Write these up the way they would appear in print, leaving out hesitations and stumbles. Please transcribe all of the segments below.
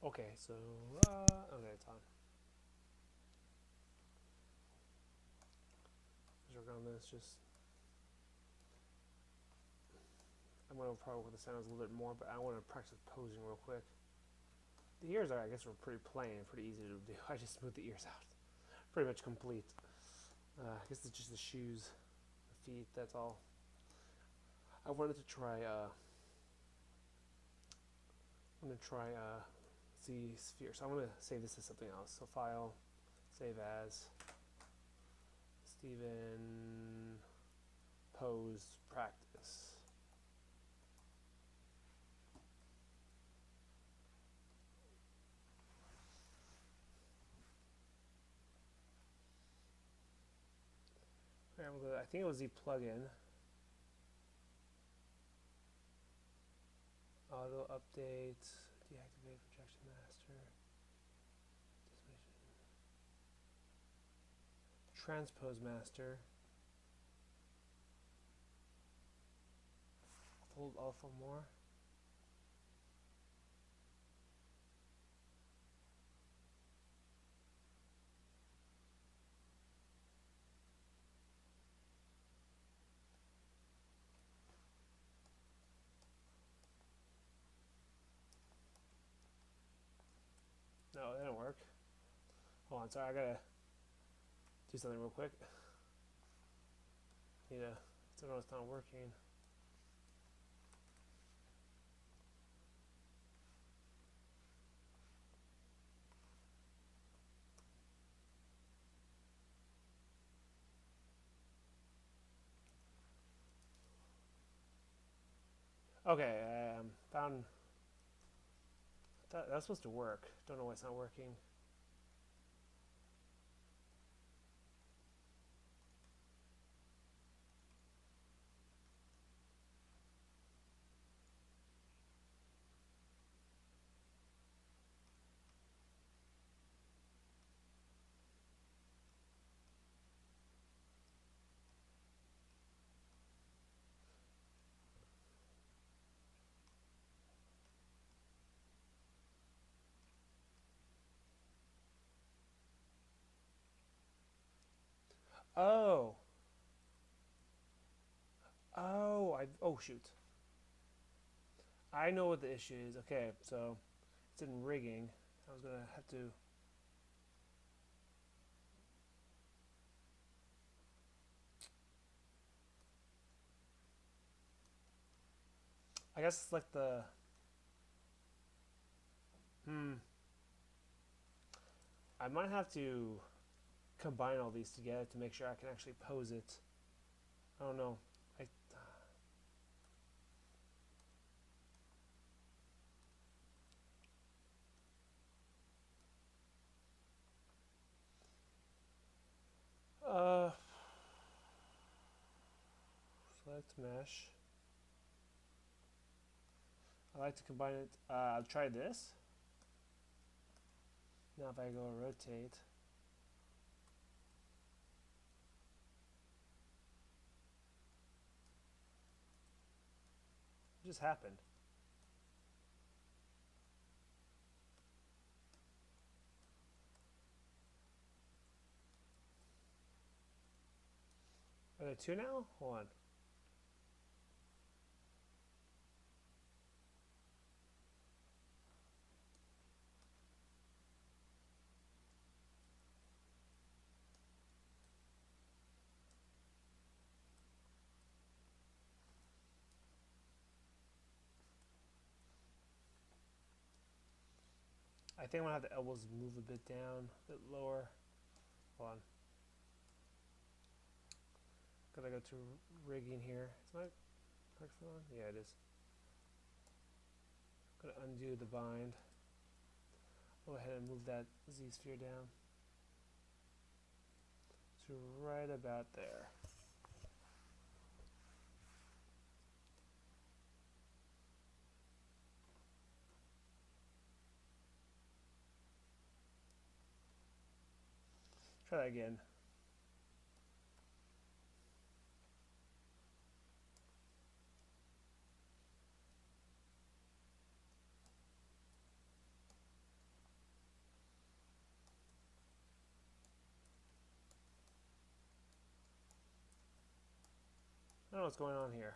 Okay, so okay, it's on. Let's work on this. Just I'm gonna probably work with the sounds a little bit more, but I want to practice posing real quick. The ears are, I guess, were pretty plain, pretty easy to do. I just smoothed the ears out, pretty much complete. I guess it's just the shoes, the feet. That's all. I wanted to try. I'm gonna try Z sphere. So I'm gonna save this as something else. So file, save as Stephen pose practice. I think it was the plugin. Auto update, deactivate projection master, transpose master, hold alt for more. No, that didn't work. Hold on, sorry, I gotta do something real quick. Need to, I don't know it's not working. Okay, found that's supposed to work. Don't know why it's not working. Oh, oh shoot. I know what the issue is. Okay, so it's in rigging. I was gonna have to. I guess it's like the. Hmm. I might have to combine all these together to make sure I can actually pose it. I don't know. I select mesh. I like to combine it. I'll try this. Now if I go rotate, what just happened? Are there two now? Hold on. I think I'm gonna have the elbows move a bit down, a bit lower. Hold on. Gotta go to rigging here. Is my microphone on? Yeah, it is. Gonna undo the bind. Go ahead and move that Z sphere down to right about there. Try that again. I don't know what's going on here.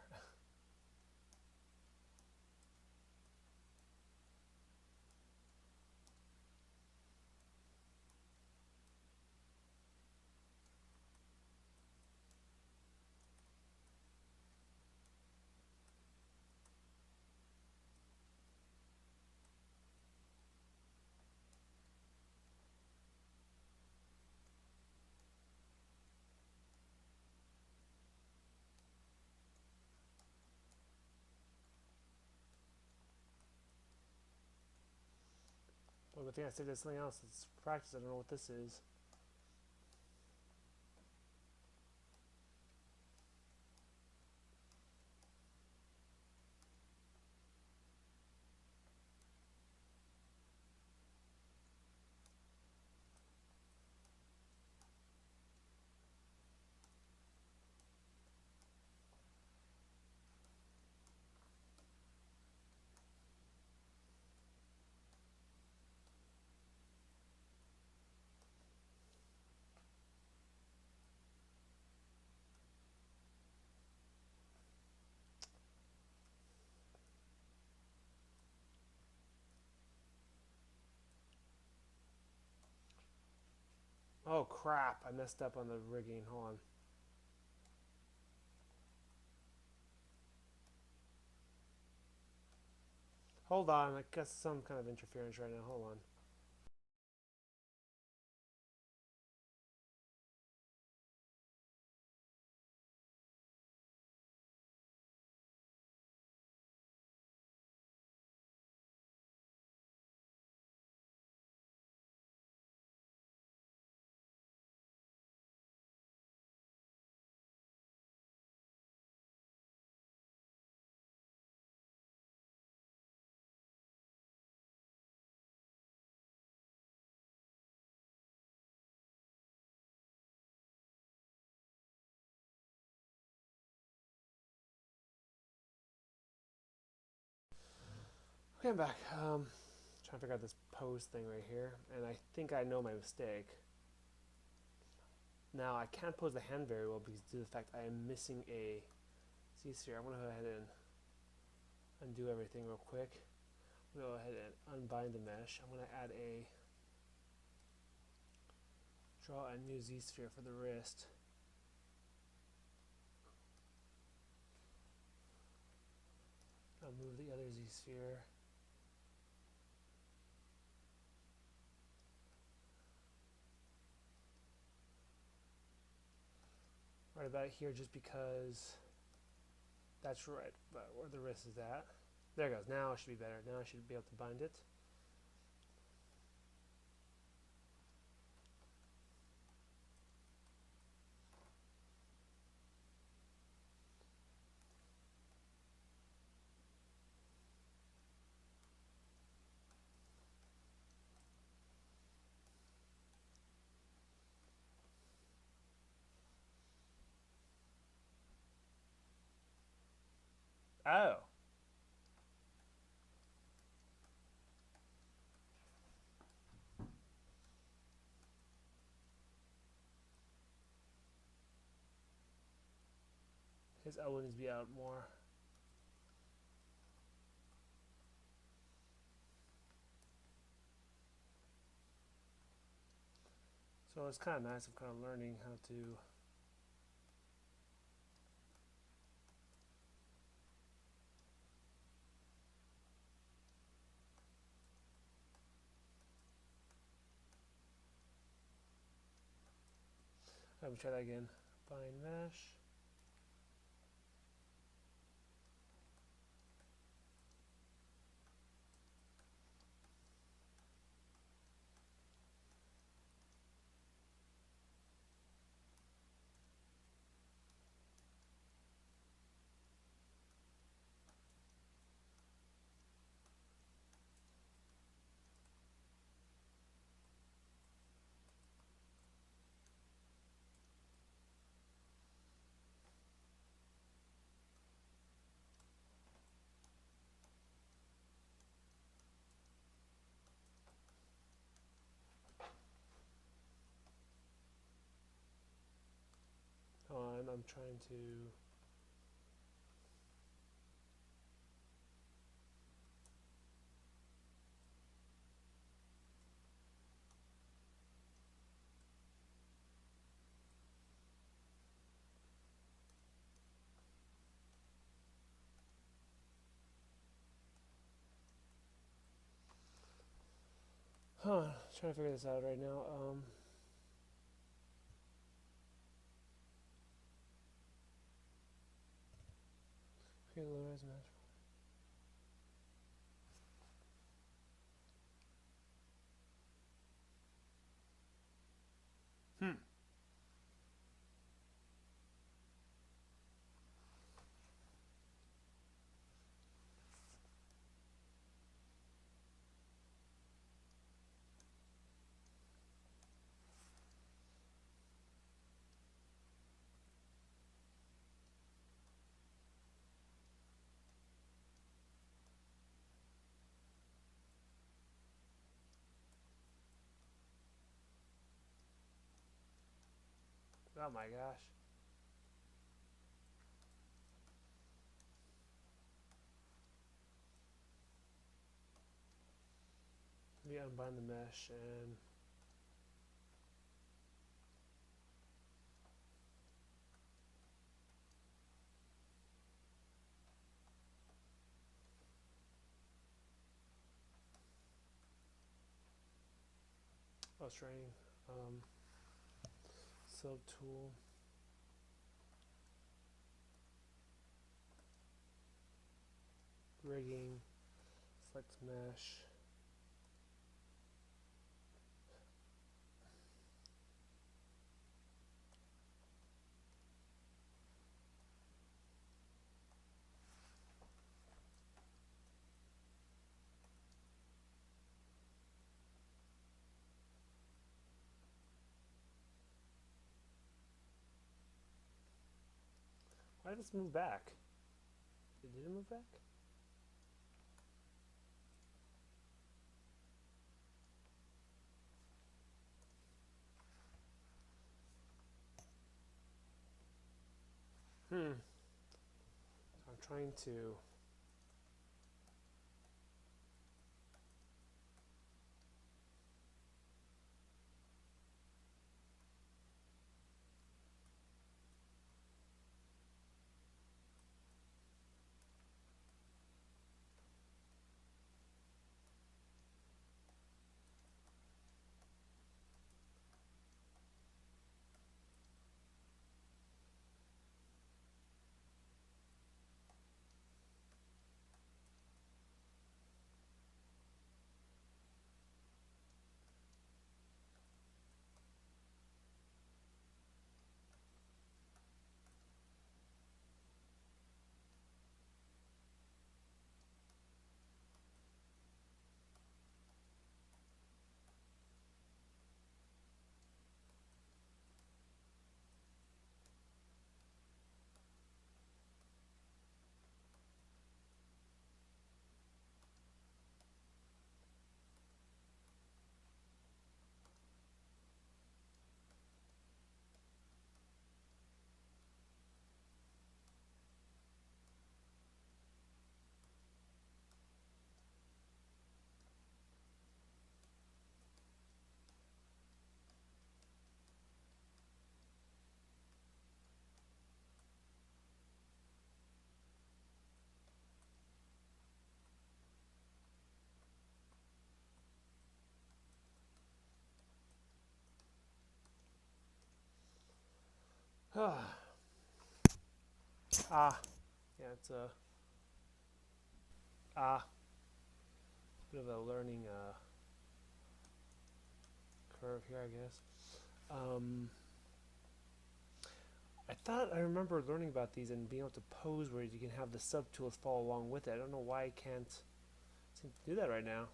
Well, I think I saved something else. It's practice. I don't know what this is. Oh crap! I messed up on the rigging. Hold on. Hold on. I got some kind of interference right now. Hold on. Okay, I'm back. Trying to figure out this pose thing right here, and I think I know my mistake. Now I can't pose the hand very well because due to the fact I am missing a Z-sphere. I'm gonna go ahead and undo everything real quick. I'm gonna go ahead and unbind the mesh. I'm gonna add a draw a new Z-sphere for the wrist. I'll move the other Z-sphere. Right about here, just because that's right, but where the wrist is at. There it goes. Now it should be better. Now I should be able to bind it. Oh. His elbow needs to be out more. So it's kind of nice. I'm kind of learning how to. Let me try that again. Bind mesh. Hold on, I'm trying to. Huh, trying to figure this out right now. Okay, low-rise match. Hmm. Oh my gosh. Let me unbind the mesh and I was trying subtool. Rigging, select mesh. Why did this move back? Did it move back? Hmm. So I'm trying to. Ah. Yeah, it's a bit of a learning curve here, I guess. Um, I thought I remember learning about these and being able to pose where you can have the subtools follow along with it. I don't know why I can't seem to do that right now.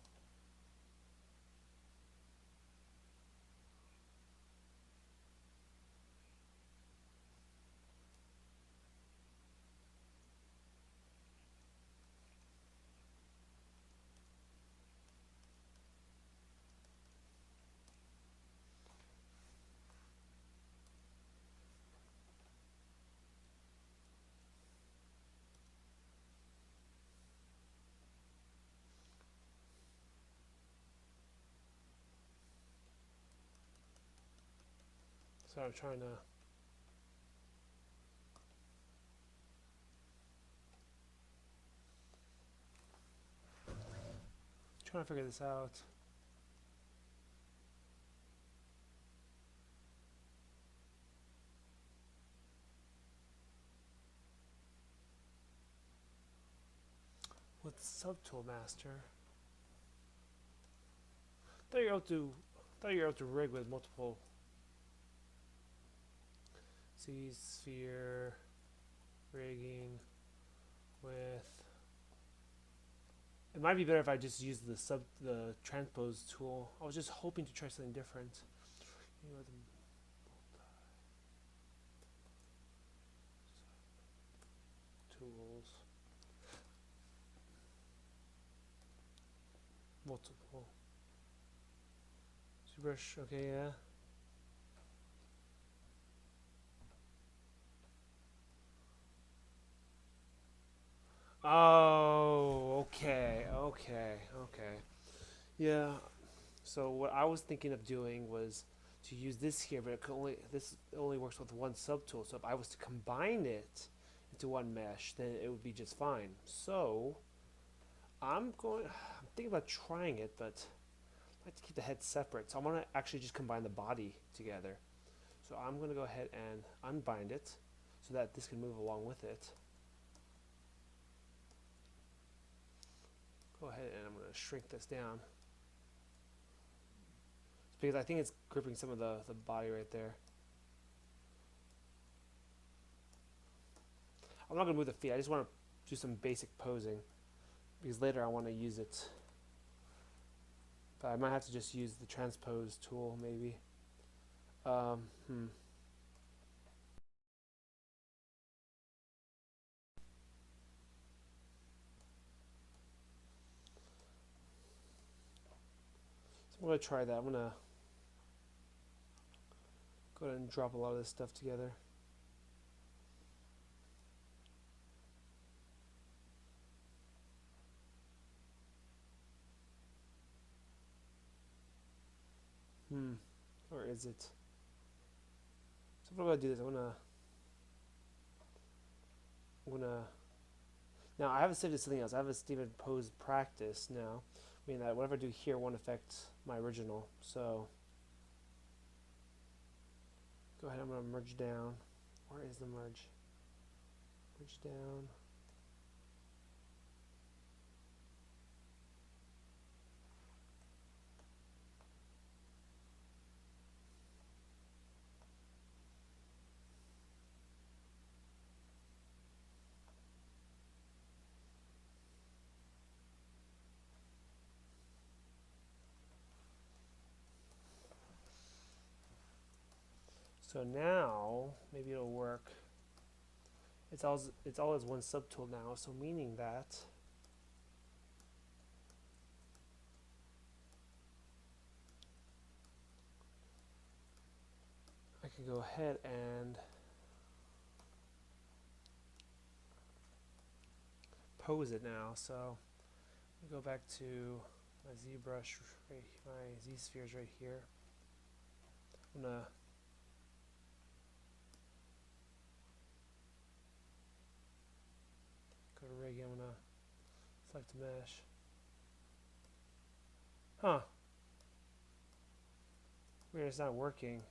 So I'm trying to figure this out. Subtool master. Thought you were able to. Thought you were able to rig with multiple. See sphere rigging with. It might be better if I just use the transpose tool. I was just hoping to try something different. You know, tools. Multiple. ZBrush, okay, yeah. Oh, okay. Yeah. So what I was thinking of doing was to use this here, but this only works with one subtool. So if I was to combine it into one mesh, then it would be just fine. So I'm thinking about trying it, but I like to keep the head separate. So I'm gonna actually just combine the body together. So I'm gonna go ahead and unbind it so that this can move along with it. Go ahead and I'm gonna shrink this down because I think it's gripping some of the body right there. I'm not gonna move the feet. I just want to do some basic posing because later I want to use it. But I might have to just use the transpose tool maybe. Um, hmm. So I'm gonna try that. I'm gonna go ahead and drop a lot of this stuff together. Or is it? So if I'm gonna do this, I'm gonna. Now I have it saved to something else. I have a Steven pose practice now, meaning that whatever I do here won't affect my original. So go ahead. I'm gonna merge down. Where is the merge? Merge down. So now maybe it'll work. It's all as one subtool now. So meaning that I can go ahead and pose it now. So go back to my ZBrush, my Z spheres right here. I'm gonna go to rig. I'm gonna select mesh. Huh? Weird, it's not working.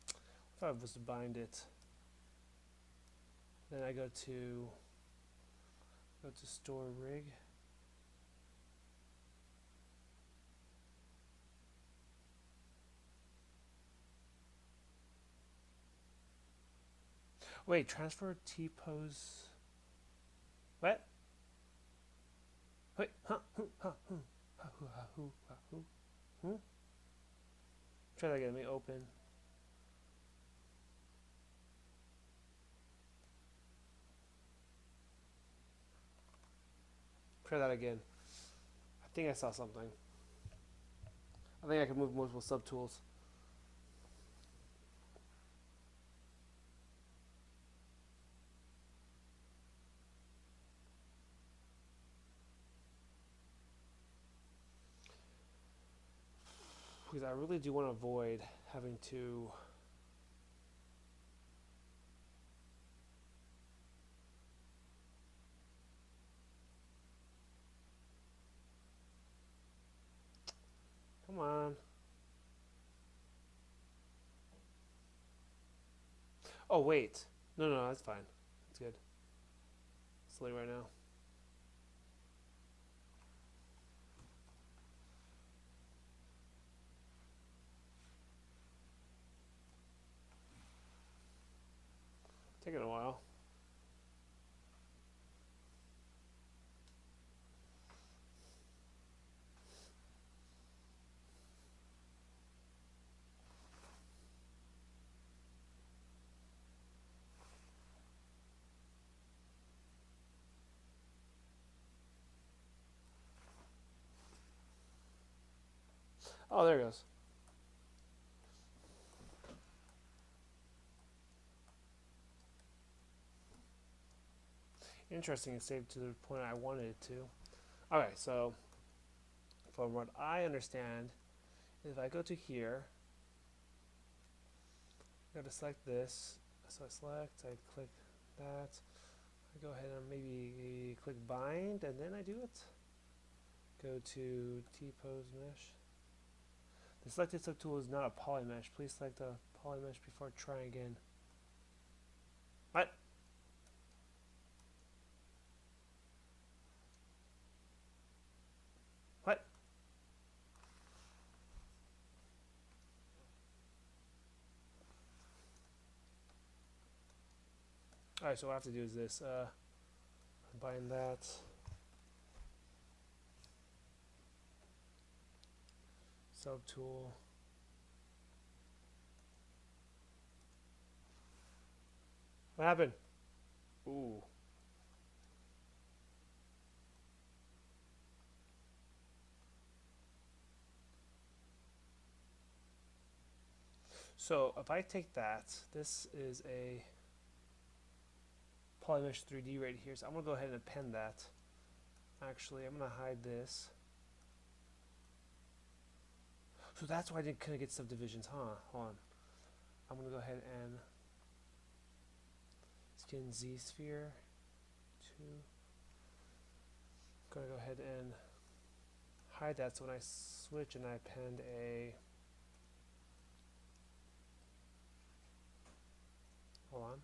I thought I was to bind it. Then I go to store rig. Wait, transfer T pose. What? Wait, huh? Try that again. Let me open. Try that again. I think I saw something. I think I can move multiple subtools. Because I really do want to avoid having to come on. Oh wait. No, that's fine. That's good. It's late right now. Taking a while. Oh, there it goes. Interesting, it saved to the point I wanted it to. Okay, so from what I understand, if I go to here, I gotta select this. So I select, I click that. I go ahead and maybe click bind, and then I do it. Go to T-pose mesh. The selected subtool is not a poly mesh. Please select a poly mesh before trying again. What? What? Alright, so what I have to do is this. Bind that. Subtool. What happened? Ooh. So if I take that, this is a Polymesh 3D right here. So I'm gonna go ahead and append that. Actually, I'm gonna hide this. So that's why I couldn't get subdivisions, huh? Hold on. I'm gonna go ahead and skin Z sphere 2. Gonna go ahead and hide that. So when I switch and I append a, hold on.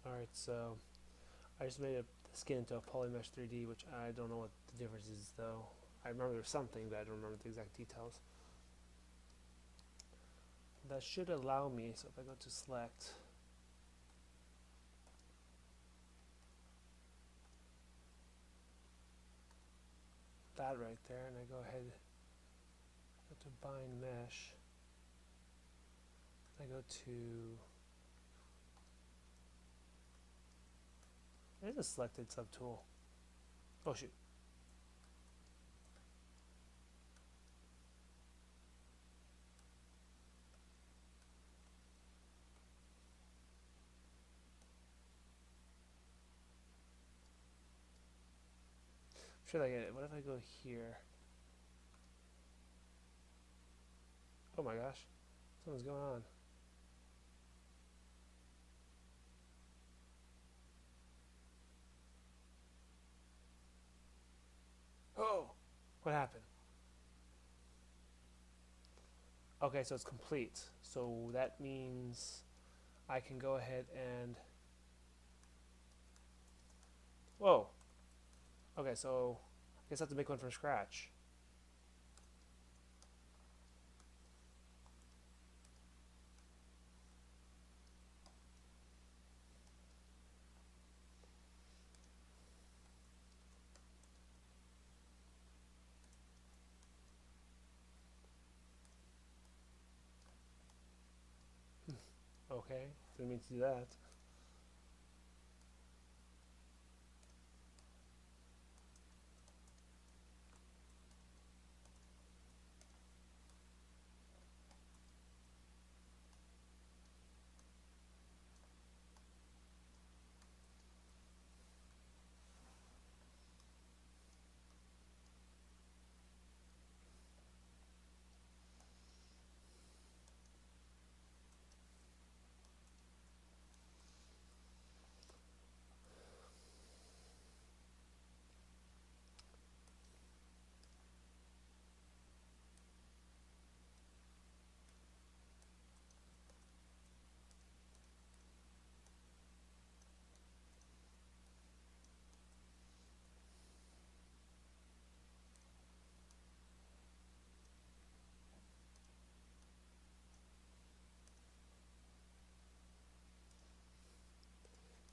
Alright, so I just made the skin into a Polymesh 3D, which I don't know what the difference is though. I remember there's something, but I don't remember the exact details. That should allow me, so if I go to select, that right there, and I go ahead, go to bind mesh, I go to, there's a selected subtool. Oh shoot. Should I get it? What if I go here? Oh my gosh, something's going on. Oh, what happened? Okay, so it's complete. So that means I can go ahead and, whoa. Okay, so I guess I have to make one from scratch. Okay, didn't mean to do that.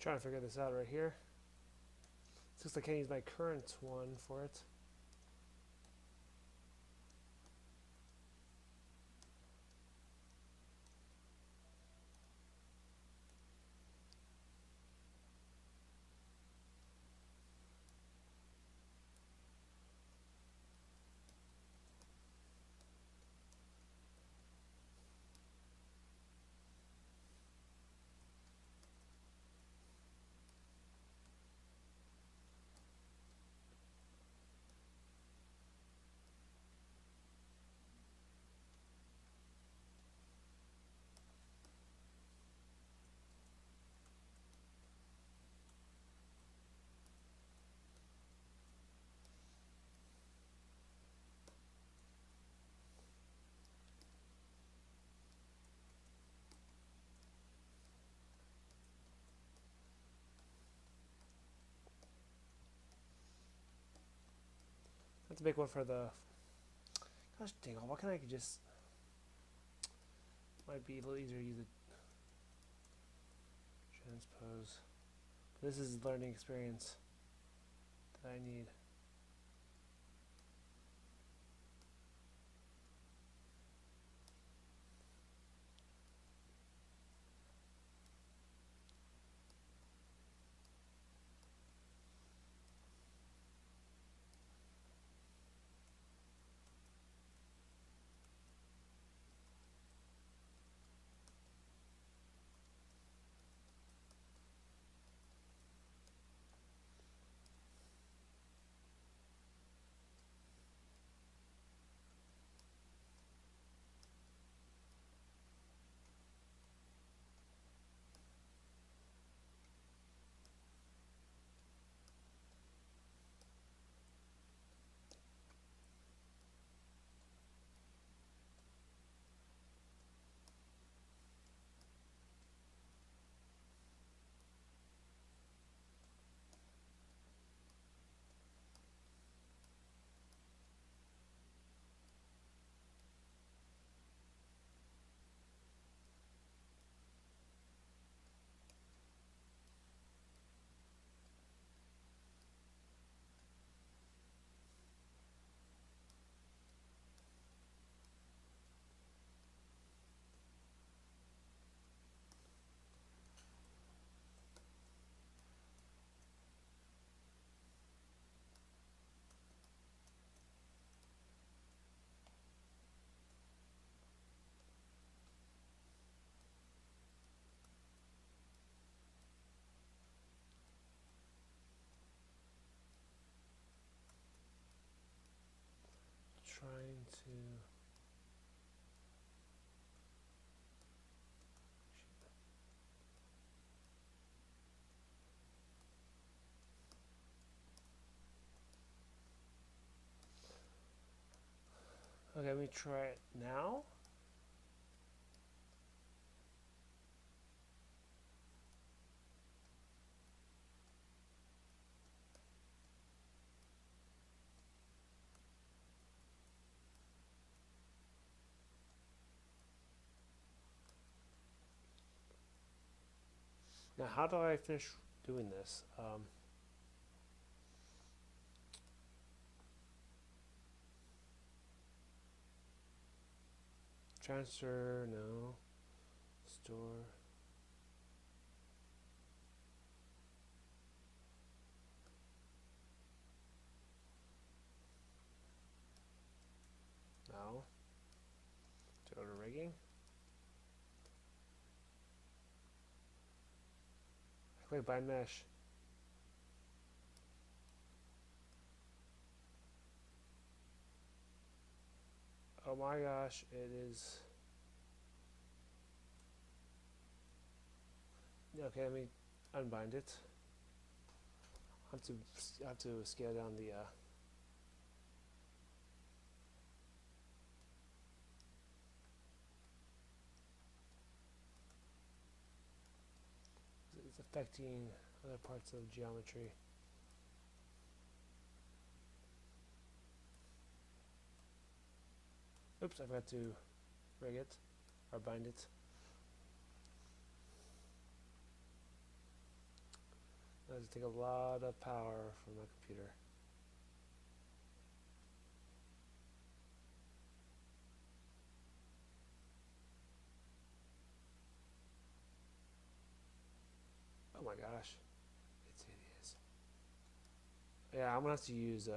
Trying to figure this out right here. Looks like I can't use my current one for it. That's a big one for the. Gosh dang, why can't I just. Might be a little easier to use a transpose. This is learning experience that I need. Trying to. Okay, let me try it now. Now, how do I finish doing this? Transfer, no. Store. No. Go to rigging. Click bind mesh. Oh my gosh, it is. Okay, let me unbind it. I have to scale down the. It's affecting other parts of geometry. Oops, I forgot to rig it or bind it. That does take a lot of power from my computer. Oh my gosh. It's hideous. Yeah, I'm gonna have to use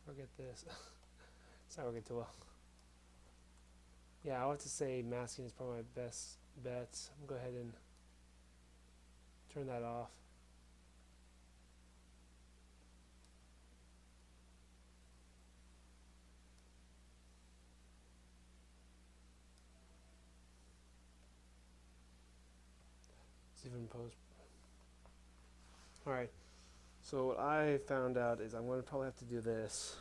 forget this. It's not working too well. Yeah, I'll have to say masking is probably my best bet. I'm gonna go ahead and turn that off. See if we can post. Alright, so what I found out is I'm gonna probably have to do this.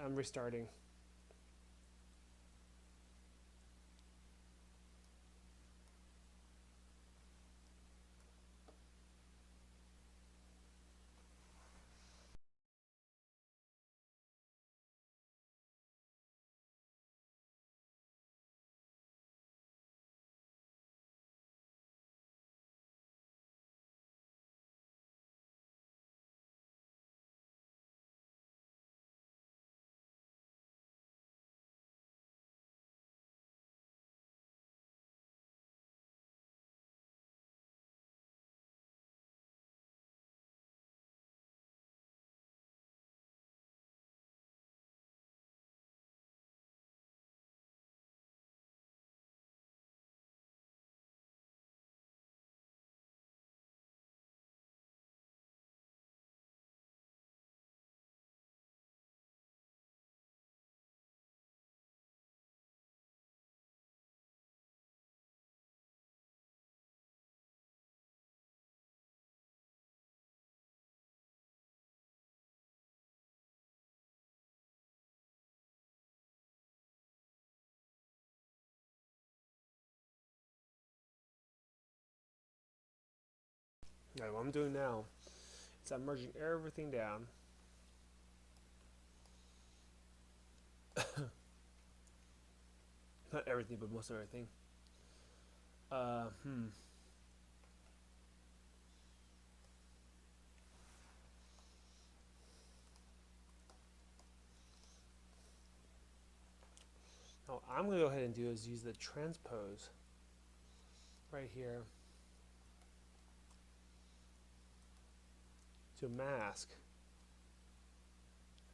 I'm restarting. Alright, what I'm doing now is I'm merging everything down. Not everything, but most of everything. Uh, hmm. Now, I'm going to go ahead and do is use the transpose right here to mask.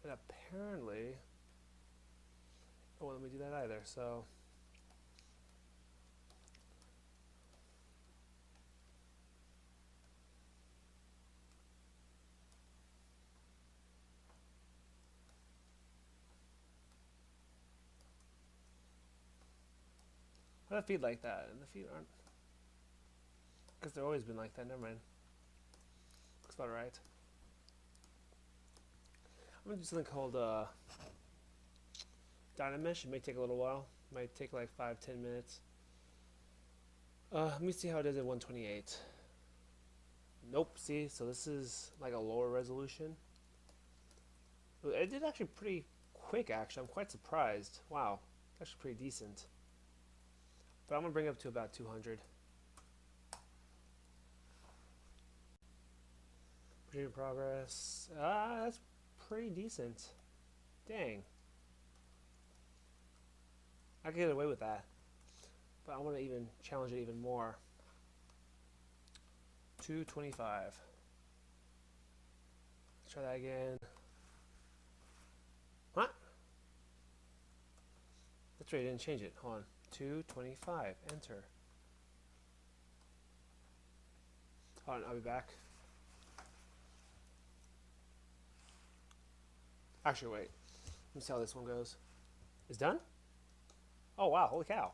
And apparently, it won't let me do that either. So, why do the feet like that? And the feet aren't. Because they've always been like that. Never mind. Looks about right. I'm going to do something called Dynamesh. It may take a little while. It might take like 5-10 minutes. Let me see how it is at 128. Nope, see, so this is like a lower resolution. It did actually pretty quick, actually. I'm quite surprised. Wow, actually pretty decent. But I'm going to bring it up to about 200. Virginia progress. That's pretty decent. Dang. I could get away with that. But I want to even challenge it even more. 225. Let's try that again. What? That's right, I didn't change it. Hold on. 225. Enter. Hold on, I'll be back. Actually, wait. Let me see how this one goes. It's done? Oh, wow. Holy cow.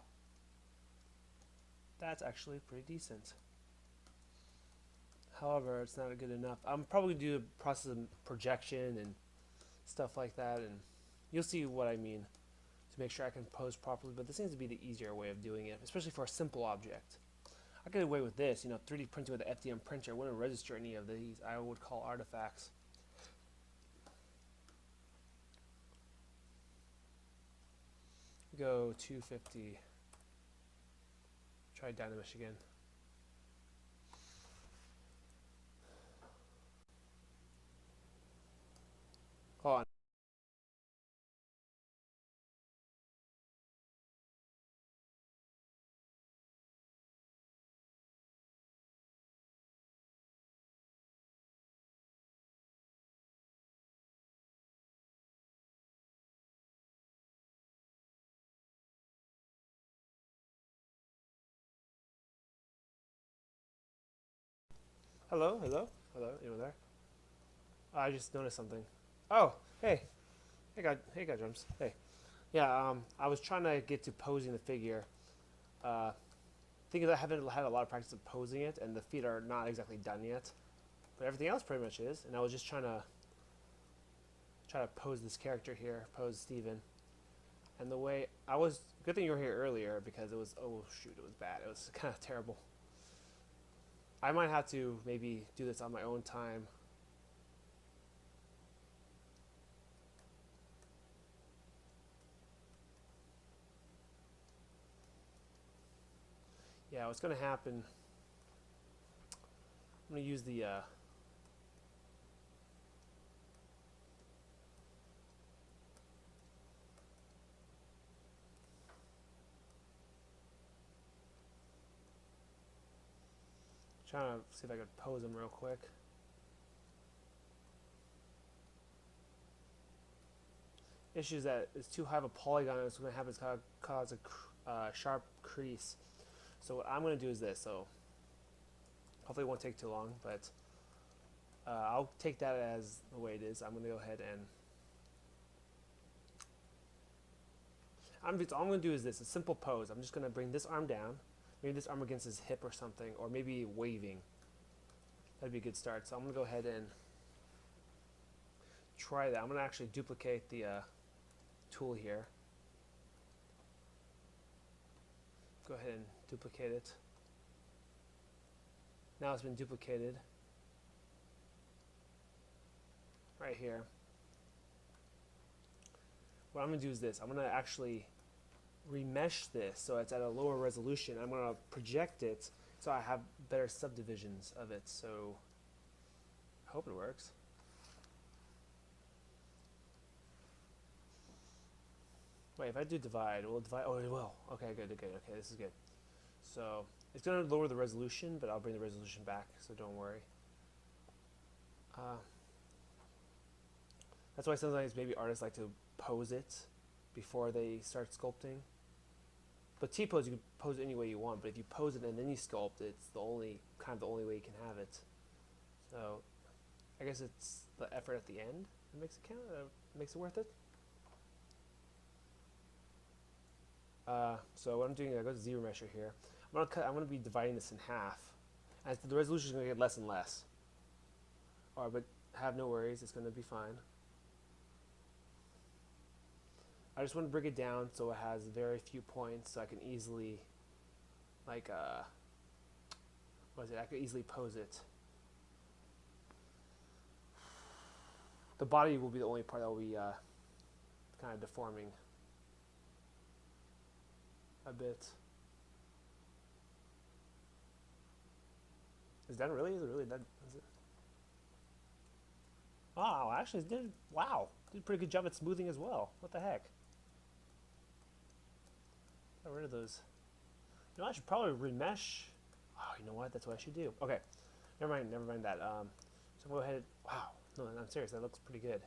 That's actually pretty decent. However, it's not good enough. I'm probably going to do a process of projection and stuff like that, and you'll see what I mean to make sure I can pose properly, but this seems to be the easier way of doing it, especially for a simple object. I get away with this, 3D printing with the FDM printer. I wouldn't register any of these I would call artifacts. Go 250. Try Dynamesh again. Hold on. Hello, hello, hello. Anyone there? I just noticed something. Oh, hey, hey, God drums. Hey, yeah. I was trying to get to posing the figure. Thing is, I haven't had a lot of practice of posing it, and the feet are not exactly done yet. But everything else pretty much is. And I was just try to pose this character here, pose Steven. And the way I was, good thing you were here earlier because it was, oh shoot, it was bad. It was kind of terrible. I might have to maybe do this on my own time. Yeah, what's going to happen, I'm going to use the, trying to see if I could pose him real quick. Issue is that it's too high of a polygon, and it's going to have cause a sharp crease. So what I'm going to do is this. So hopefully it won't take too long, but I'll take that as the way it is. I'm going to go ahead and all I'm going to do is this, a simple pose. I'm just going to bring this arm down, maybe this arm against his hip or something, or maybe waving. That'd be a good start. So I'm going to go ahead and try that. I'm going to actually duplicate the tool here. Go ahead and duplicate it. Now it's been duplicated right here. What I'm going to do is this. I'm going to actually remesh this so it's at a lower resolution. I'm going to project it so I have better subdivisions of it. So I hope it works. Wait, if I do divide, will it divide? Oh, it will. Okay, good, okay, this is good. So it's going to lower the resolution, but I'll bring the resolution back, so don't worry. That's why sometimes maybe artists like to pose it before they start sculpting. But T-pose, you can pose it any way you want, but if you pose it and then you sculpt it, it's the only way you can have it. So I guess it's the effort at the end that makes it count, makes it worth it. So what I'm doing, I go to ZRemesher here. I'm gonna be dividing this in half. As the resolution is gonna get less and less. Alright, but have no worries, it's gonna be fine. I just want to break it down so it has very few points, so I can easily, like, I could easily pose it. The body will be the only part that will be kind of deforming a bit. Is that really? Is it really that? Is it? Oh, actually, it did. Wow, did a pretty good job at smoothing as well. What the heck? Got rid of those. You know, I should probably remesh. Oh, you know what? That's what I should do. Okay, never mind that. So go ahead. Wow, no, I'm serious. That looks pretty good.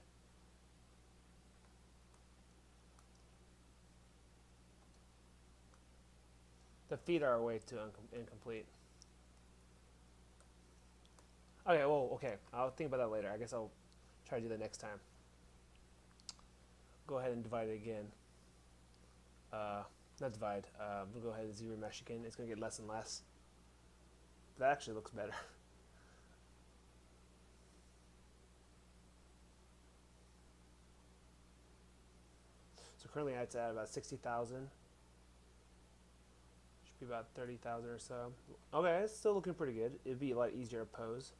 The feet are way too incomplete. Okay, well, okay. I'll think about that later. I guess I'll try to do that next time. Go ahead and divide it again. Not divide. We'll go ahead and ZRemesh again. It's going to get less and less. That actually looks better. So currently it's at about 60,000. Should be about 30,000 or so. Okay, it's still looking pretty good. It'd be a lot easier to pose.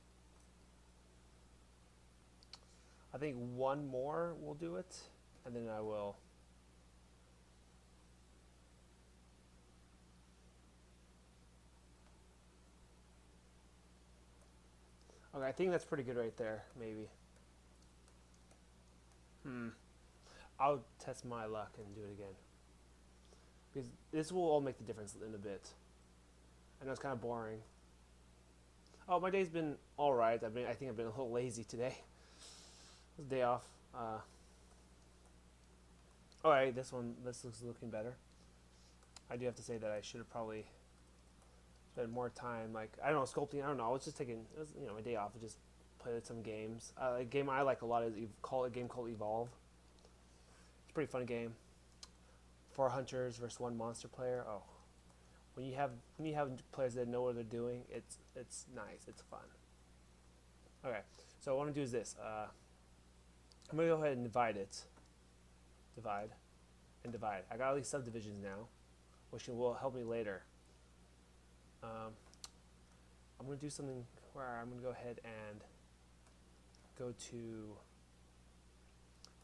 I think one more will do it, and then I will Okay, I think that's pretty good right there. Maybe. Hmm. I'll test my luck and do it again because this will all make the difference in a bit. I know it's kind of boring. Oh, my day's been all right. I think I've been a little lazy today. It's a day off. All right, this looks looking better. I do have to say that I should have probably spent more time, like I don't know, sculpting. I don't know. I was just taking, it was, my day off. I just played some games. A game I like a lot is a game called Evolve. It's a pretty fun game. Four hunters versus one monster player. Oh, when you have players that know what they're doing, it's nice. It's fun. Okay, so what I want to do is this. I'm gonna go ahead and divide, and divide. I got all these subdivisions now, which will help me later. Um, I'm gonna do something where I'm gonna go ahead and go to.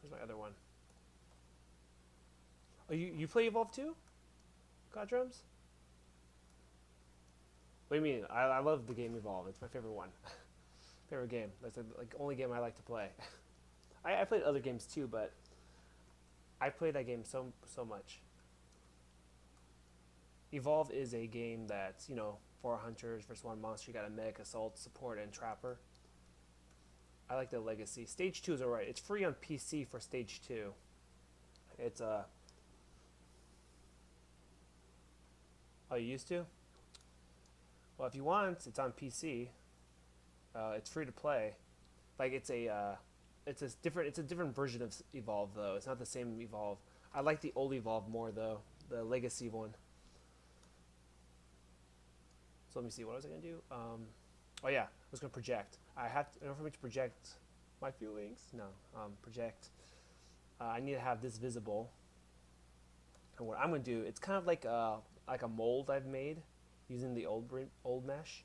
Where's my other one? Oh, you play Evolve too? God drums? What do you mean? I love the game Evolve. It's my favorite one. Favorite game. That's like only game I like to play. I played other games too, but I play that game so much. Evolve is a game that's four hunters versus one monster. You got a medic, assault, support, and trapper. I like the legacy. Stage two is alright. It's free on PC for stage two. It's oh, you used to? Well, if you want, it's on PC. It's free to play. Like it's a different version of Evolve though. It's not the same Evolve. I like the old Evolve more though, the legacy one. So let me see. What was I gonna do? Oh yeah, I was gonna project. In order for me to project my feelings. No, project. I need to have this visible. And what I'm gonna do, it's kind of like a mold I've made using the old mesh.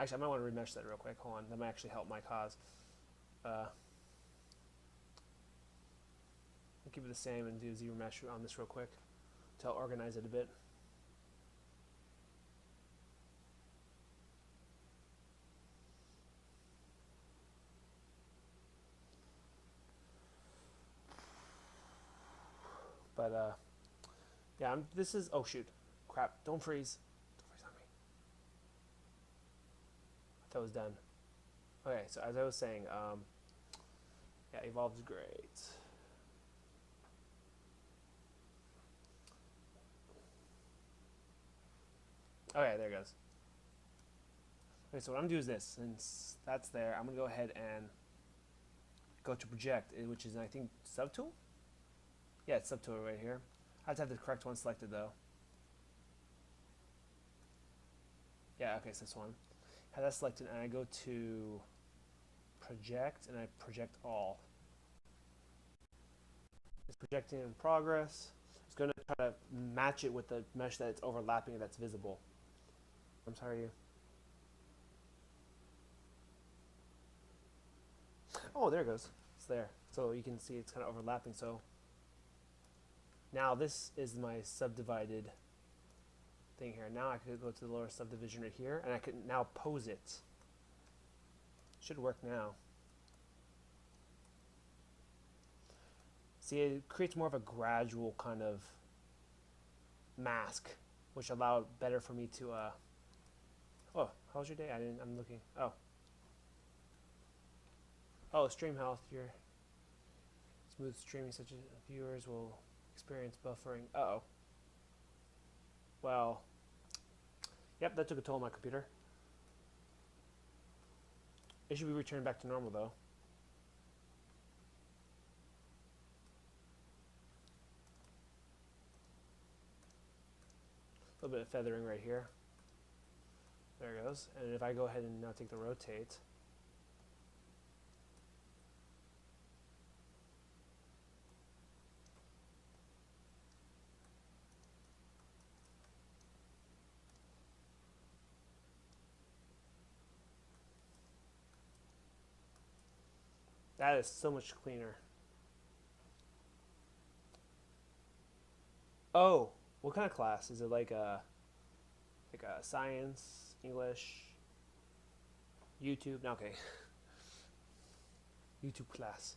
Actually, I might want to remesh that real quick. Hold on, that might actually help my cause. I'll keep it the same and do zero mesh on this real quick to organize it a bit. But yeah, this is. Oh shoot, crap! Don't freeze. Don't freeze on me. I thought it was done. Okay, so as I was saying, yeah, Evolve's great. Okay, there it goes. Okay, so what I'm gonna do is this. Since that's there, I'm gonna go ahead and go to project, which is I think subtool. Yeah, it's subtool right here. I have to have the correct one selected though. Yeah, okay, it's this one. Have that selected, and I go to project, and I project all. It's projecting in progress. It's going to try to match it with the mesh that's overlapping and that's visible. I'm sorry. Oh, there it goes. It's there. So you can see it's kind of overlapping. So now this is my subdivided thing here. Now I could go to the lower subdivision right here, and I can now pose it. Should work now. See, it creates more of a gradual kind of mask, which allowed better for me to. Oh, how was your day? I'm looking. Oh, stream health. Your smooth streaming, such as viewers will experience buffering. Uh oh. Well, yep, that took a toll on my computer. It should be returned back to normal though. A little bit of feathering right here. There it goes. And if I go ahead and now take the rotate, that is so much cleaner. Oh, what kind of class? Is it like a science, English? YouTube. No, okay. YouTube class.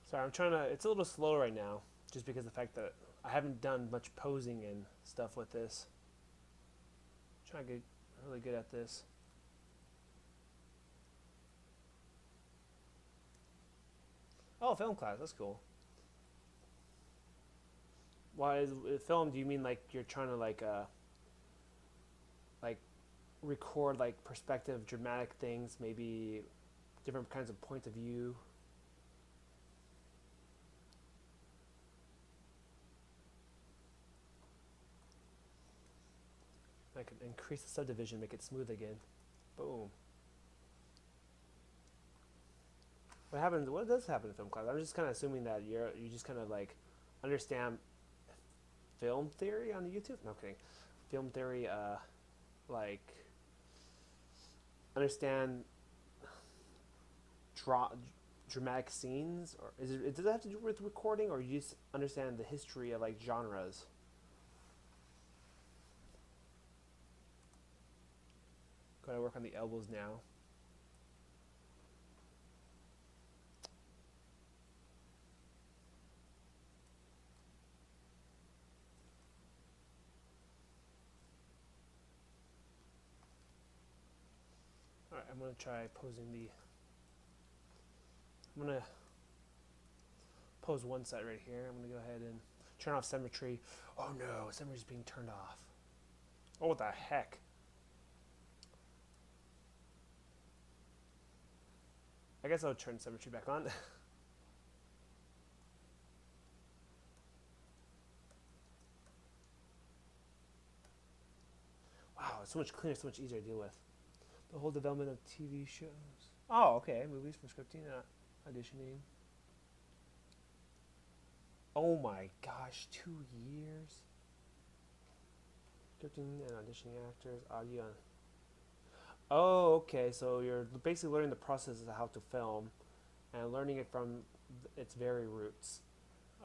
Sorry, I'm trying to. It's a little slow right now, just because of the fact that I haven't done much posing and stuff with this. I'm trying to get really good at this. Oh, film class. That's cool. Why is film? Do you mean like you're trying to like record like perspective, dramatic things, maybe different kinds of points of view? I can increase the subdivision, make it smooth again. Boom. What happens? What does happen in film class? I'm just kind of assuming that you just kind of like understand film theory on YouTube. No kidding. Film theory, like understand draw dramatic scenes, or does it have to do with recording, or you just understand the history of like genres? Gotta work on the elbows now. All right, I'm gonna try posing the. I'm gonna pose one side right here. I'm gonna go ahead and turn off symmetry. Oh no, symmetry's being turned off. Oh, what the heck? I guess I'll turn symmetry back on. Wow, it's so much cleaner, so much easier to deal with. The whole development of TV shows. Oh, okay. Movies from scripting, auditioning. Oh my gosh, 2 years? Scripting and auditioning actors, audio. Oh, okay. So you're basically learning the process of how to film and learning it from its very roots.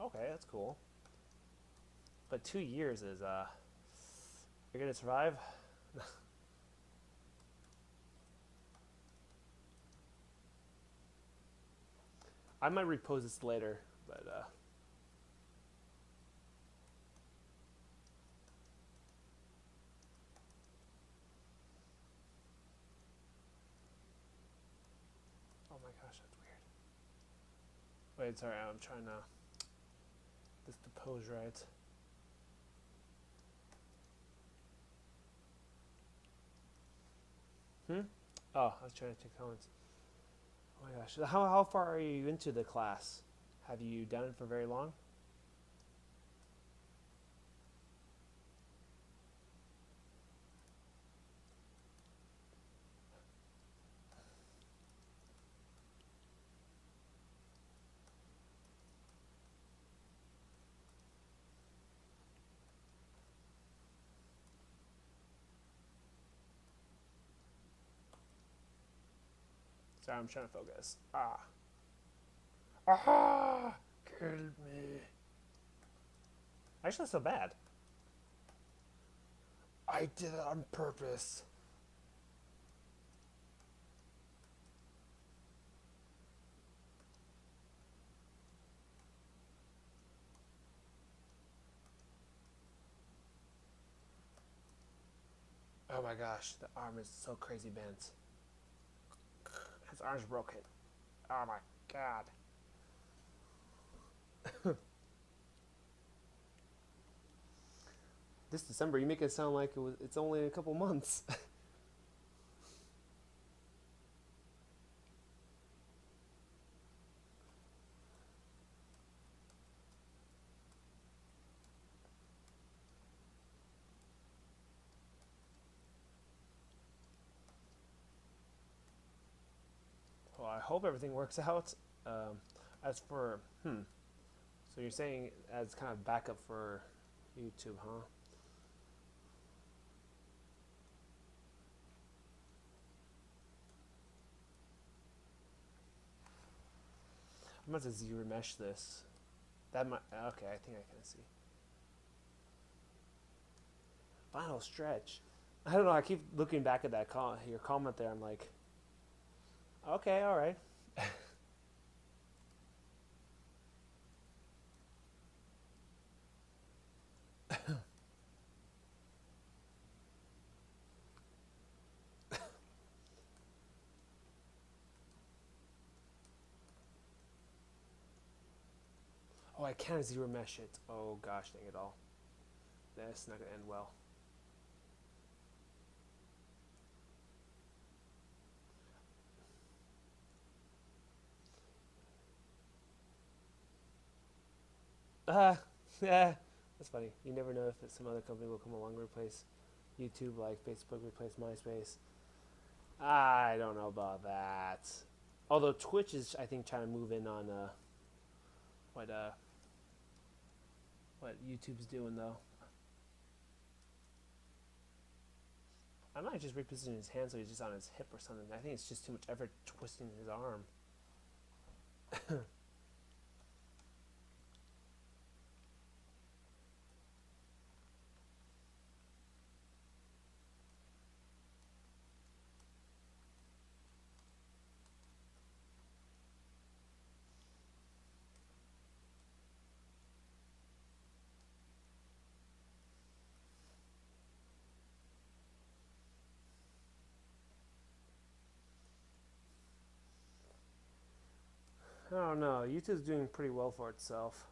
Okay, that's cool. But 2 years is, you're gonna survive? I might repose this later, but, oh my gosh, that's weird. Wait, sorry, I'm trying to, this to pose right. Hmm? Oh, I was trying to take comments. Oh my gosh. How far are you into the class? Have you done it for very long? Sorry, I'm trying to focus. Ah. Ah! Killed me. Actually, not so bad. I did it on purpose. Oh my gosh, the arm is so crazy bent. His arm's broken. Oh my god. This December, you make it sound like it's only a couple months. Well, I hope everything works out. As for, so you're saying as kind of backup for YouTube, huh? I'm about to zero mesh this. That might, okay, I think I can see. Final stretch. I don't know, I keep looking back at that your comment there. I'm like, okay, all right. Oh, I can't zero mesh it. Oh gosh, dang it all. That's not gonna end well. Yeah, that's funny. You never know if some other company will come along and replace YouTube, like Facebook replaced MySpace. I don't know about that. Although Twitch is, I think, trying to move in on what uh, what YouTube's doing though. I might just reposition his hand so he's just on his hip or something. I think it's just too much effort twisting his arm. I don't know. YouTube's doing pretty well for itself.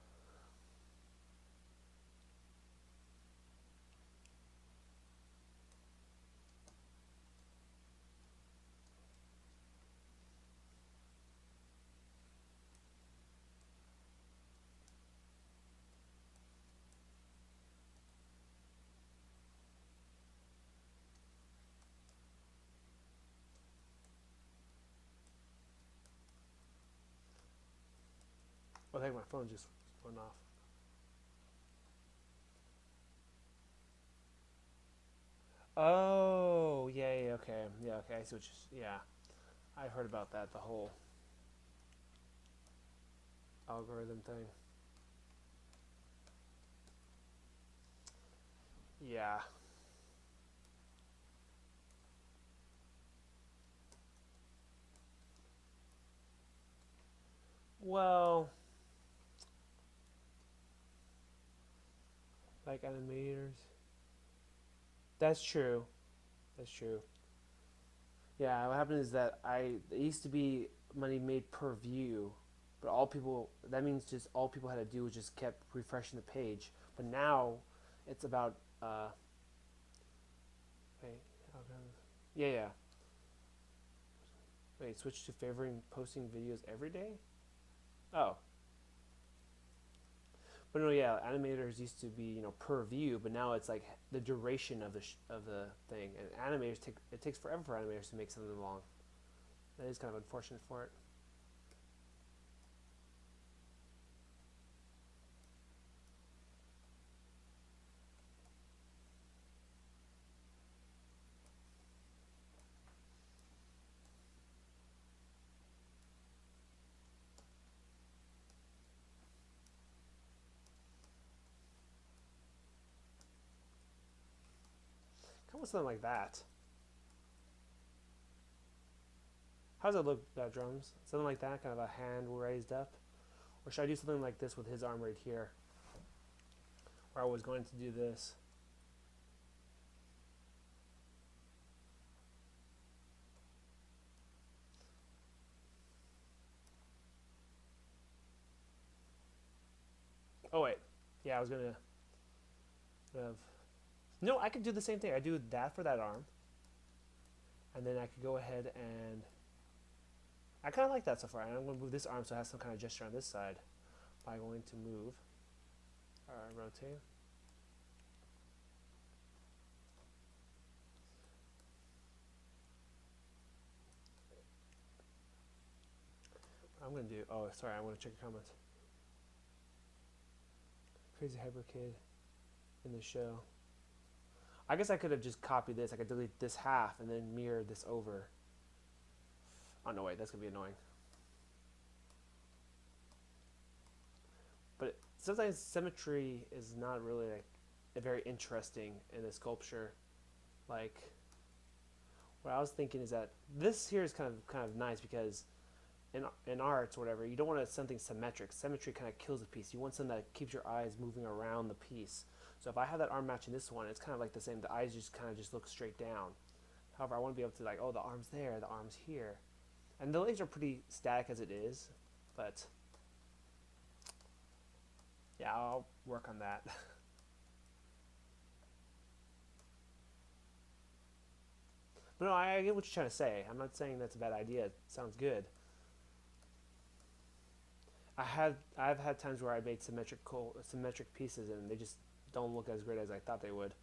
Oh, I think my phone just went off. Oh, yeah, okay. Yeah, okay. I see what you. Yeah, I heard about that. The whole algorithm thing. Yeah. Well, like animators. That's true. That's true. Yeah, what happened is that it used to be money made per view, but that means just all people had to do was just kept refreshing the page. But now it's about wait, yeah, yeah. Wait, switch to favoring posting videos every day? Oh. But no, yeah, animators used to be, per view, but now it's like the duration of the thing. And it takes forever for animators to make something long. That is kind of unfortunate for it. Come with something like that. How does it look, drums? Something like that, kind of a hand raised up? Or should I do something like this with his arm right here? Where I was going to do this. Oh, wait. Yeah, I was going to have... No, I could do the same thing. I do that for that arm. And then I could go ahead and... I kind of like that so far. And I'm going to move this arm so it has some kind of gesture on this side by going to move. Rotate. I'm going to do... Oh, sorry. I want to check your comments. Crazy Hyper Kid in the show. I guess I could have just copied this. I could delete this half and then mirror this over. Oh, no, wait. That's going to be annoying. sometimes symmetry is not really like very interesting in a sculpture. Like what I was thinking is that this here is kind of nice because in arts or whatever, you don't want something symmetric. Symmetry kind of kills the piece. You want something that keeps your eyes moving around the piece. So if I have that arm matching this one, it's kind of like the same. The eyes just kind of just look straight down. However, I want to be able to like, oh, the arm's there, the arm's here, and the legs are pretty static as it is, but yeah, I'll work on that. But no, I get what you're trying to say. I'm not saying that's a bad idea. It sounds good. I've had times where I made symmetric pieces and they just don't look as great as I thought they would.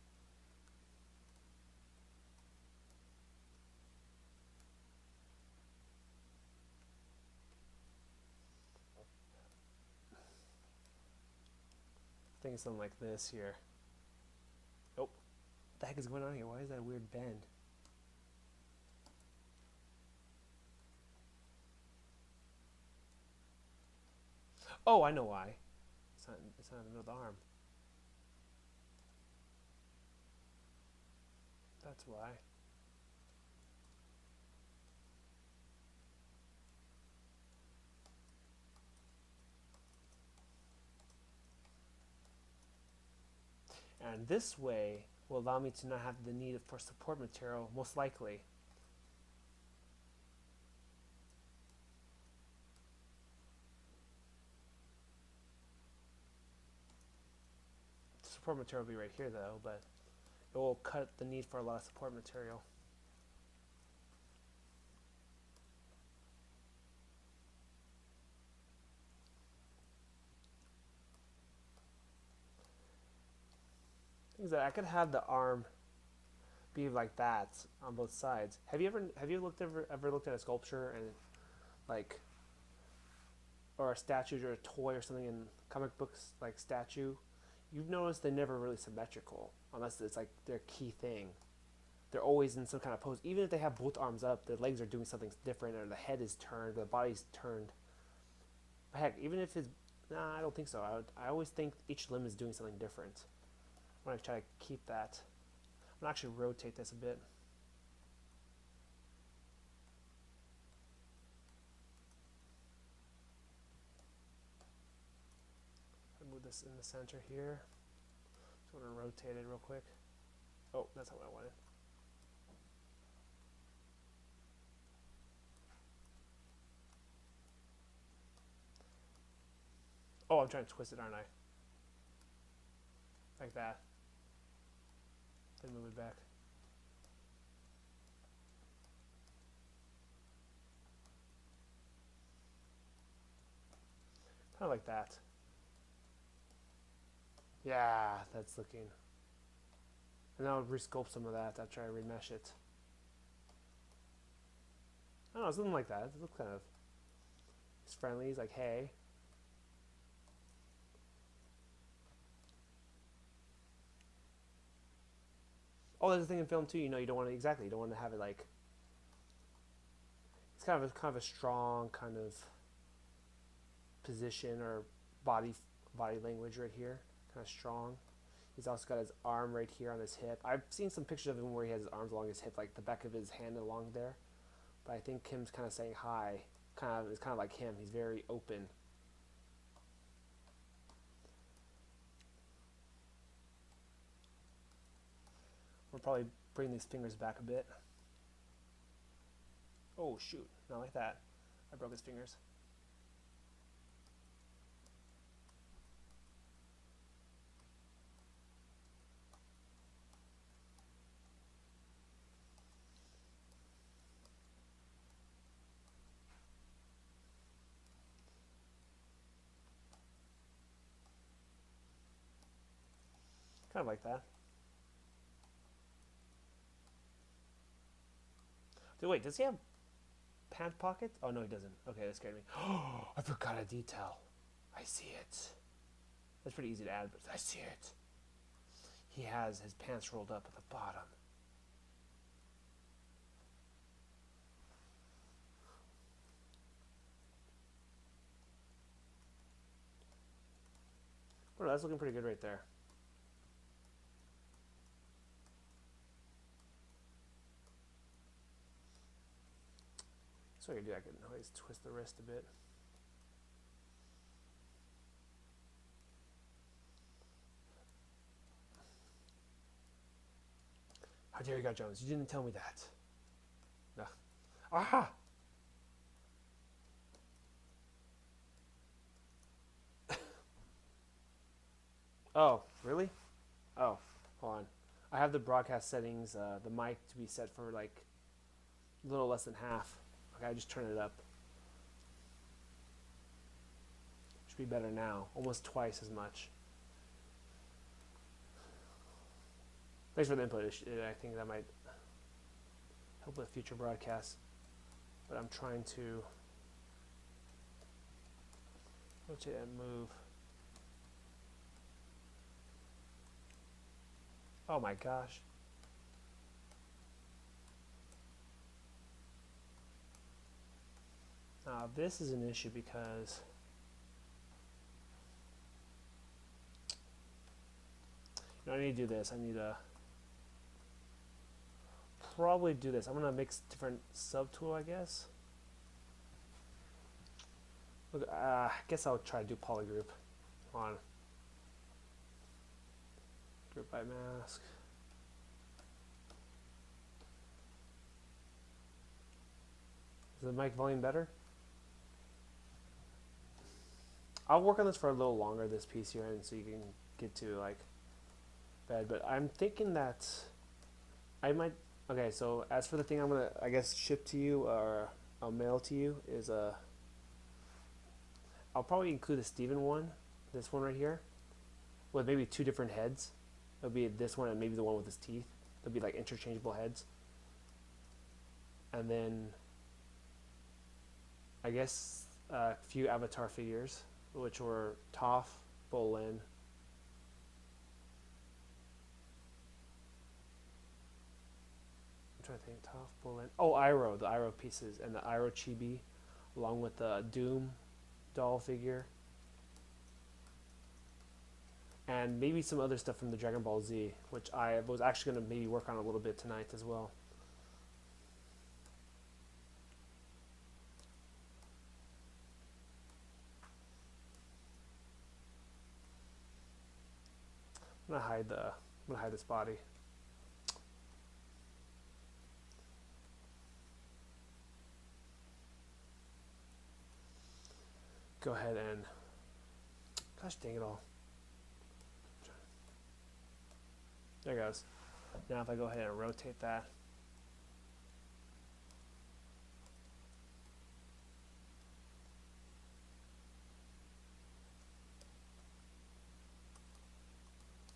I think something like this here. Oh, what the heck is going on here? Why is that a weird bend? Oh, I know why. It's not in the middle of the arm. That's why. And this way will allow me to not have the need for support material, most likely. The support material will be right here though, but it will cut the need for a lot of support material. Things that I could have the arm be like that on both sides. Have you ever looked at a sculpture and like or a statue or a toy or something in comic books like statue? You've noticed they're never really symmetrical unless it's like their key thing. They're always in some kind of pose. Even if they have both arms up, their legs are doing something different, or the head is turned, or the body's turned. Heck, even if it's nah, I don't think so. I always think each limb is doing something different. I'm gonna try to keep that. I'm gonna actually rotate this a bit. I move this in the center here. Just want to rotate it real quick. Oh, that's not what I wanted. Oh, I'm trying to twist it, aren't I? Like that. Then move it back. Kind of like that. Yeah, that's looking. And I'll resculpt some of that. I'll try to remesh it. I don't know, something like that. It looks kind of. He's friendly. He's like, hey. Oh, there's a thing in film too. You don't want to exactly. You don't want to have it like. It's kind of a strong kind of position or body body language right here. Kind of strong. He's also got his arm right here on his hip. I've seen some pictures of him where he has his arms along his hip, like the back of his hand along there. But I think Kim's kind of saying hi. It's kind of like him. He's very open. We'll probably bring these fingers back a bit. Oh shoot! Not like that. I broke his fingers. Kind of like that. Dude, wait, does he have pant pockets? Oh no, he doesn't. Okay, that scared me. Oh, I forgot a detail. I see it. That's pretty easy to add, but I see it. He has his pants rolled up at the bottom. Oh, that's looking pretty good right there. So I can do, I can always twist the wrist a bit. How dare you, God Jones? You didn't tell me that. No. Ah! Oh, really? Oh, hold on. I have the broadcast settings, the mic to be set for like a little less than half. Okay, I just turn it up. Should be better now. Almost twice as much. Thanks for the input. I think that might help with future broadcasts. But I'm trying to rotate and move. Oh my gosh. Now this is an issue because I need to do this. I need to probably do this. I'm going to mix different subtool, I guess. Look, I guess I'll try to do polygroup on group by mask. Is the mic volume better? I'll work on this for a little longer, this piece here, and so you can get to like bed. But I'm thinking that I might. Okay, so as for the thing I'm gonna, I guess, ship to you or I'll mail to you is I'll probably include a Steven one, this one right here, with maybe two different heads. It'll be this one and maybe the one with his teeth. They'll be like interchangeable heads. And then I guess a few Avatar figures, which were Toph, Bolin. I'm trying to think. Toph, Bolin. Oh, Iroh, the Iroh pieces, and the Iroh Chibi, along with the Doom doll figure. And maybe some other stuff from the Dragon Ball Z, which I was actually going to maybe work on a little bit tonight as well. I'm gonna hide this body. Go ahead and, gosh dang it all. There it goes. Now if I go ahead and rotate that.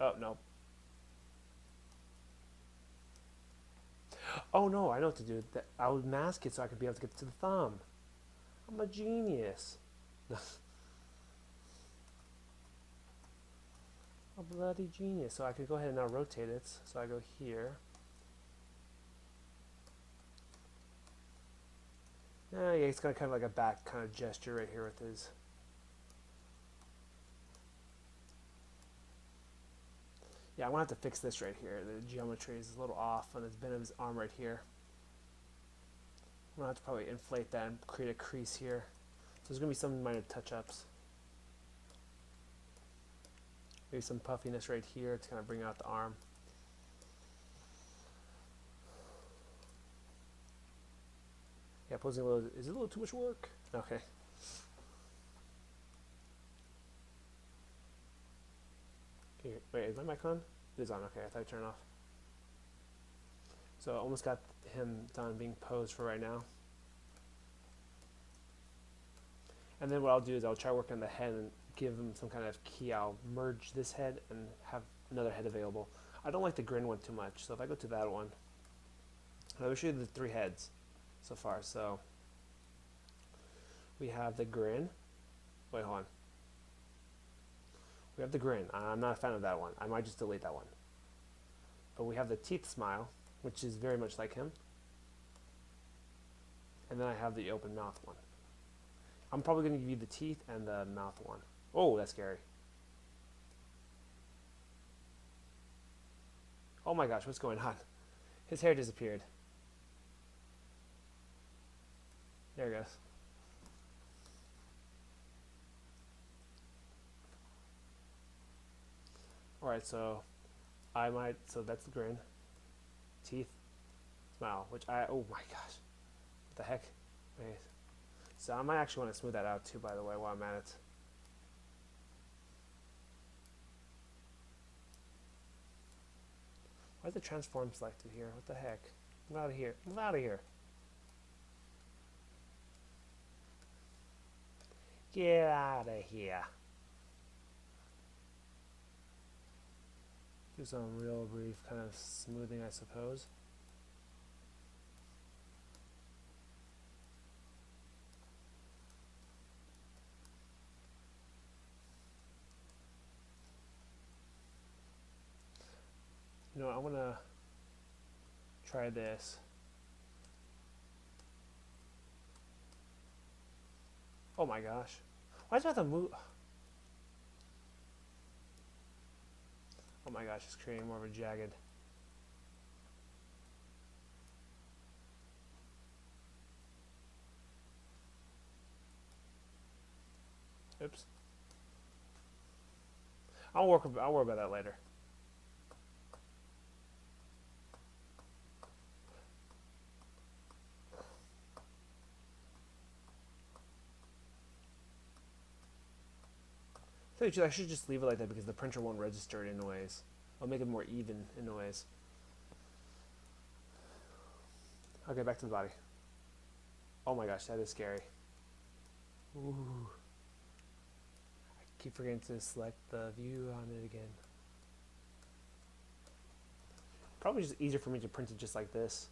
Oh, no. Oh no, I know what to do. I would mask it so I could be able to get to the thumb. I'm a genius. A bloody genius. So I could go ahead and now rotate it. So I go here. Yeah, he's got kind of like a back kind of gesture right here with his. Yeah, I'm gonna have to fix this right here. The geometry is a little off on the bend of his arm right here. I'm gonna have to probably inflate that and create a crease here. So there's gonna be some minor touch-ups. Maybe some puffiness right here to kind of bring out the arm. Yeah, posing a little, is it a little too much work? Okay. Okay, wait, is my mic on? It is on, okay, I thought I turned it off. So I almost got him done being posed for right now. And then what I'll do is I'll try working on the head and give him some kind of key. I'll merge this head and have another head available. I don't like the grin one too much, so if I go to that one, I'll show you the three heads so far. So we have the grin. Wait, hold on. We have the grin. I'm not a fan of that one. I might just delete that one. But we have the teeth smile, which is very much like him. And then I have the open mouth one. I'm probably going to give you the teeth and the mouth one. Oh, that's scary. Oh my gosh, what's going on? His hair disappeared. There it goes. Alright, so so that's the grin. Teeth, smile, which oh my gosh. What the heck? Wait. So I might actually want to smooth that out too, by the way, while I'm at it. Why is the transform selected here? What the heck? Move out of here. Move out of here. Get out of here. Do some real brief kind of smoothing, I suppose. You know, I want to try this. Oh my gosh. Why do I have to move? Oh my gosh, it's creating more of a jagged. Oops. I'll worry about that later. I should just leave it like that because the printer won't register it in ways. I'll make it more even in ways. Okay, back to the body. Oh my gosh, that is scary. Ooh. I keep forgetting to select the view on it again. Probably just easier for me to print it just like this.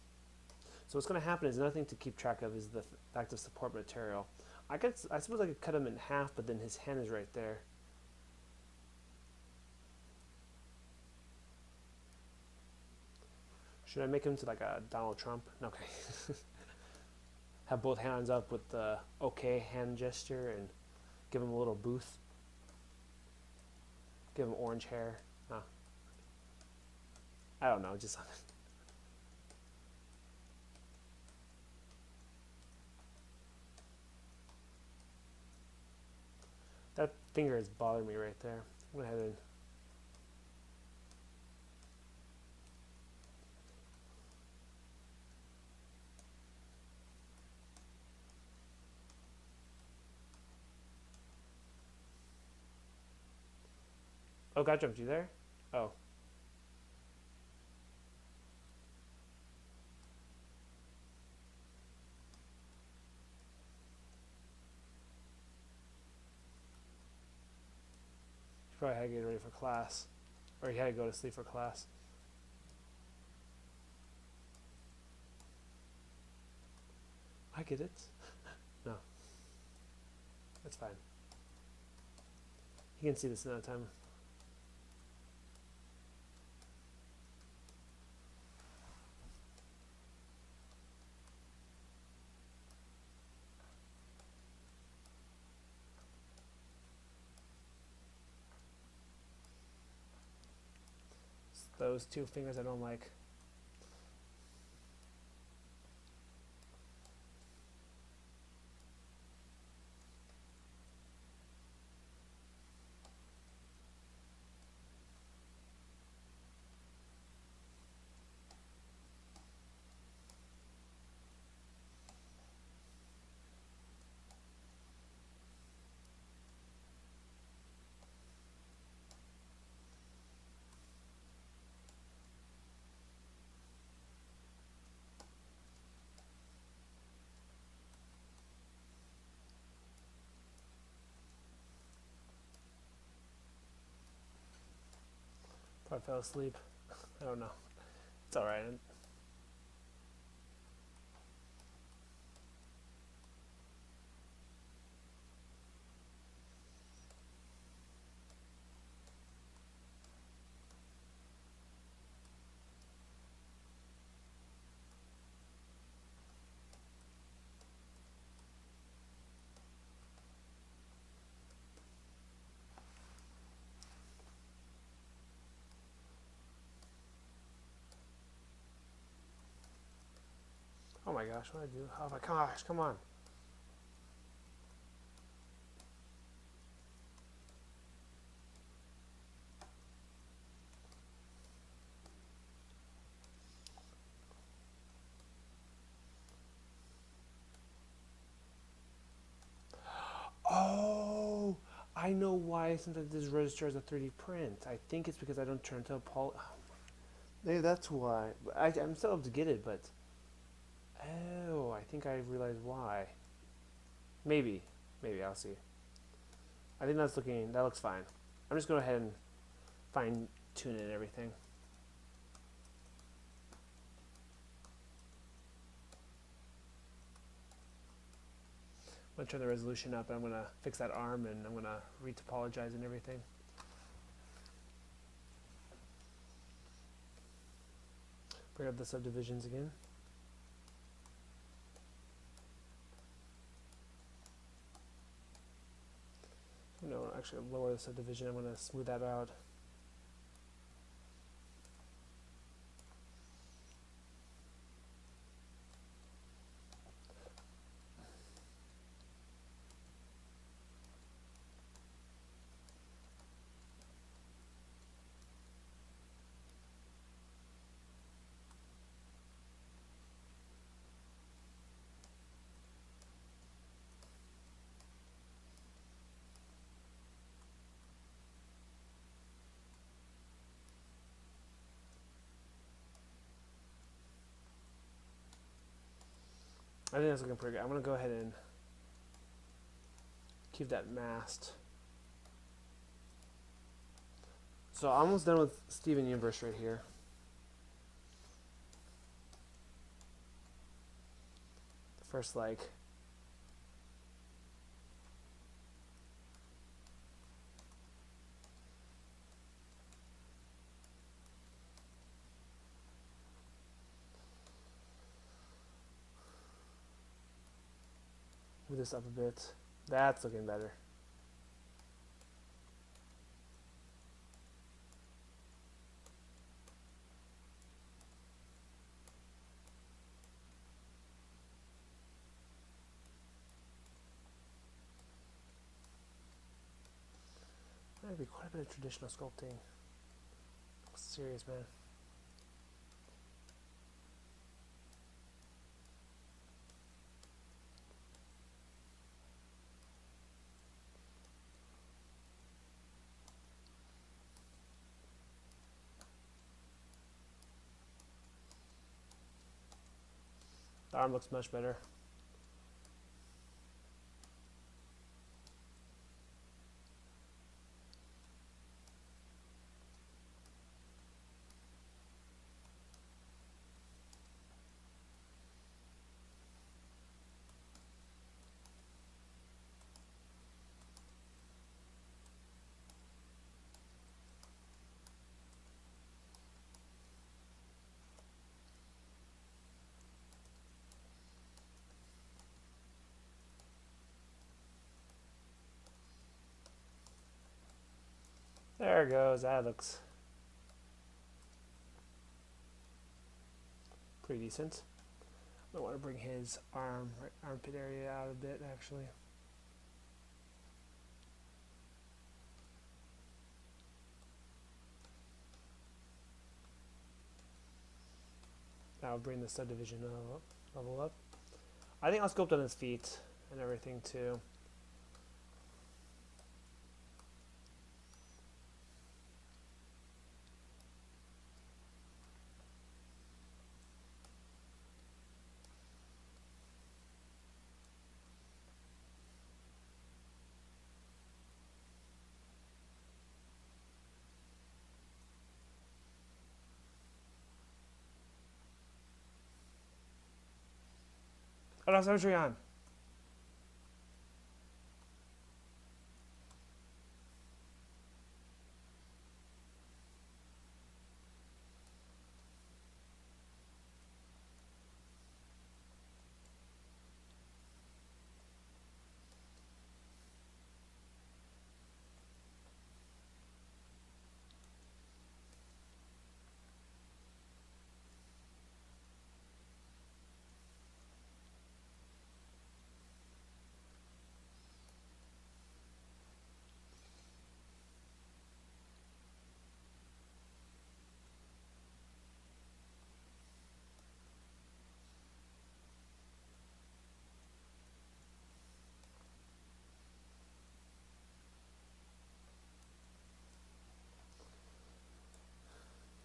So what's going to happen is another thing to keep track of is the active support material. I suppose I could cut him in half, but then his hand is right there. Should I make him to like a Donald Trump? Okay. Have both hands up with the okay hand gesture and give him a little booth. Give him orange hair. Huh. I don't know, just that finger is bothering me right there. I'm gonna head in. Oh, God jumped you there? Oh. You probably had to get ready for class. Or you had to go to sleep for class. I get it. No. That's fine. You can see this another time. It's those two fingers I don't like. Probably fell asleep. I don't know. It's alright. my gosh, what did I do? Oh my gosh, come on. Oh, I know why sometimes this register as a 3D print. I think it's because I don't turn to poly. Maybe that's why. I'm still able to get it, but oh, I think I realized why. Maybe, maybe I'll see. I think that looks fine. I'm just going to go ahead and fine tune it and everything. I'm going to turn the resolution up, and I'm going to fix that arm, and I'm going to retopologize and everything. Bring up the subdivisions again. No, actually lower the subdivision. I'm going to smooth that out. I think that's looking pretty good. I'm going to go ahead and keep that masked. So I'm almost done with Steven Universe right here. The first like move this up a bit. That's looking better. That'd be quite a bit of traditional sculpting. Serious, man. The arm looks much better. There it goes. That looks pretty decent. I want to bring his armpit area out a bit, actually. Now bring the subdivision level up. I think I'll sculpt on his feet and everything too. What else are we on?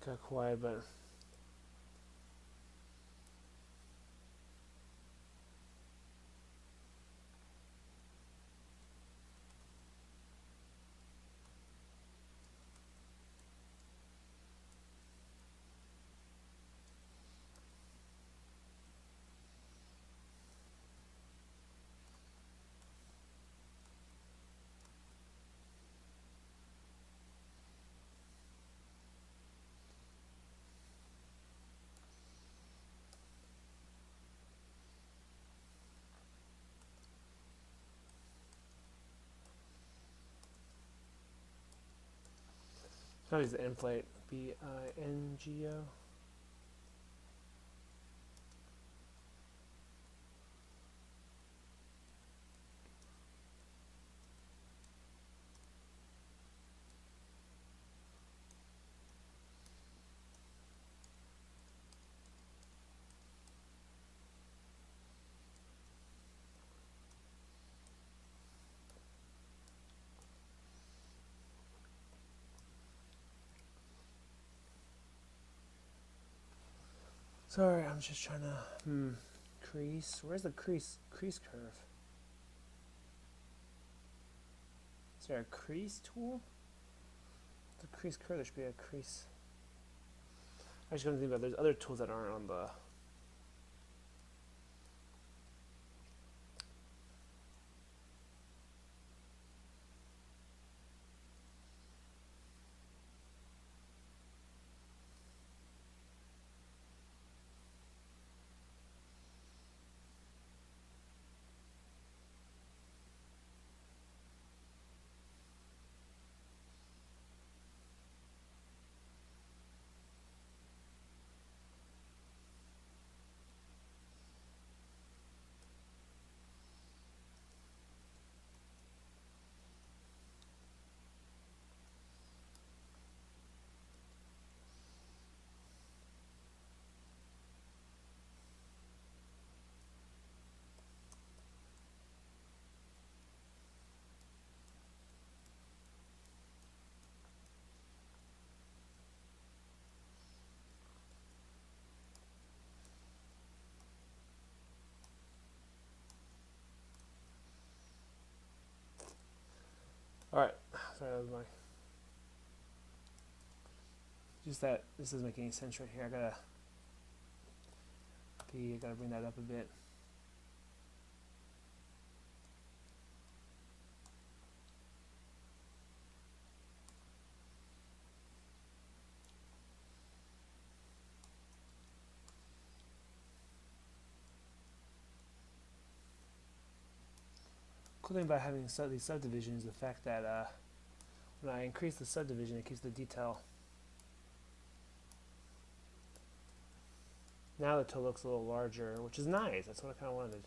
got quiet, but I'll use the end plate. BINGO. Sorry, I'm just trying to crease. Where's the crease curve? Is there a crease tool? The crease curve. There should be a crease. I just gonna think about. There's other tools that aren't on the. All right. Sorry, that was my. Just that this doesn't make any sense right here. I gotta bring that up a bit. Cool thing about having these subdivisions is the fact that when I increase the subdivision, it keeps the detail. Now the toe looks a little larger, which is nice. That's what I kind of wanted.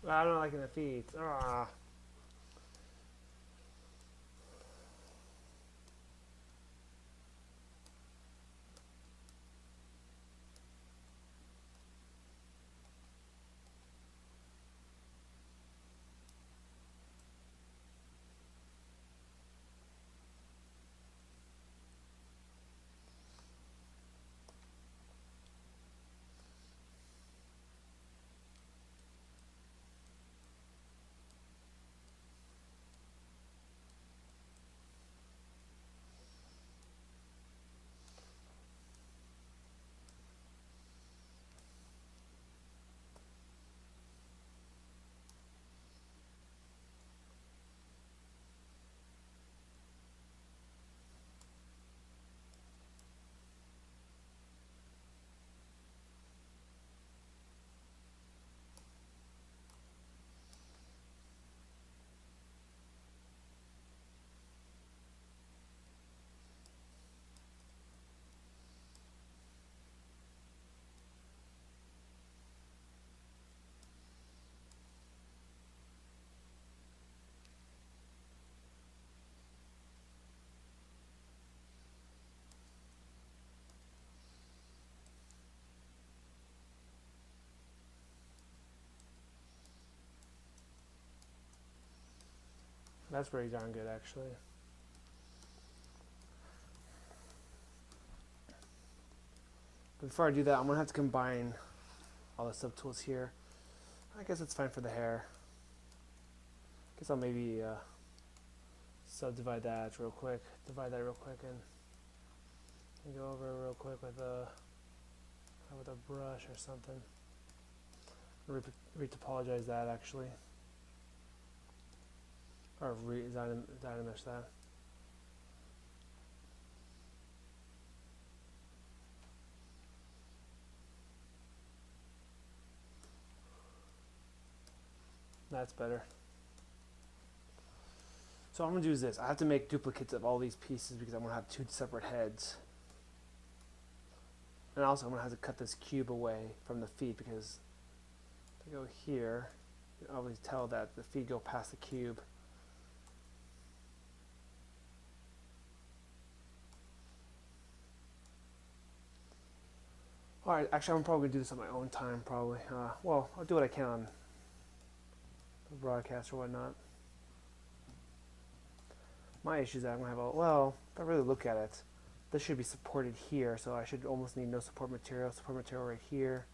I don't like the feet. Ah. That's pretty darn good, actually. But before I do that, I'm going to have to combine all the subtools here. I guess it's fine for the hair. I guess I'll maybe subdivide that real quick. Divide that real quick and go over real quick with a brush or something. Retopologize that actually. Or Zydemesh that. That's better. So what I'm going to do is this. I have to make duplicates of all these pieces because I'm going to have 2 separate heads. And also I'm going to have to cut this cube away from the feet because if I go here, you can always tell that the feet go past the cube. Alright, actually I'm probably going to do this on my own time probably. Well, I'll do what I can on the broadcast or whatnot. My issue is that I'm going to have well, if I really look at it, this should be supported here, so I should almost need no support material right here.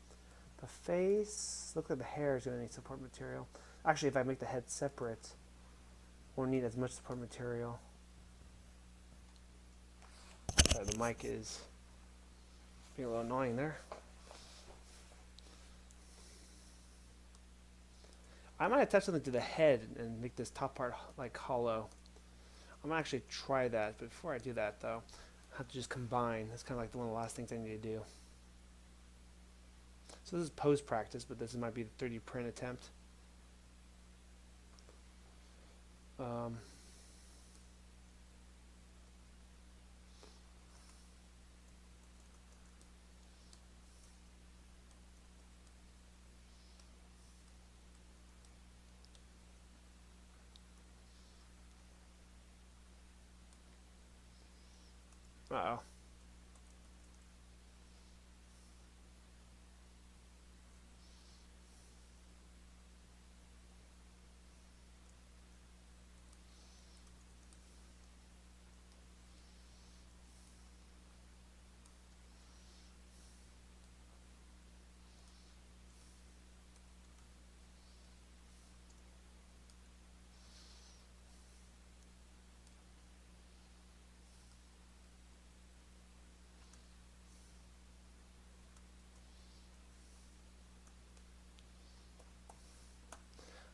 The face, look like the hair is going to need support material. Actually, if I make the head separate, won't need as much support material. Sorry, the mic is being a little annoying there. I might attach something to the head and make this top part like hollow. I'm going to actually try that, but before I do that though, I have to just combine. That's kind of like one of the last things I need to do. So this is post practice, but this might be the 3D print attempt. Uh-oh.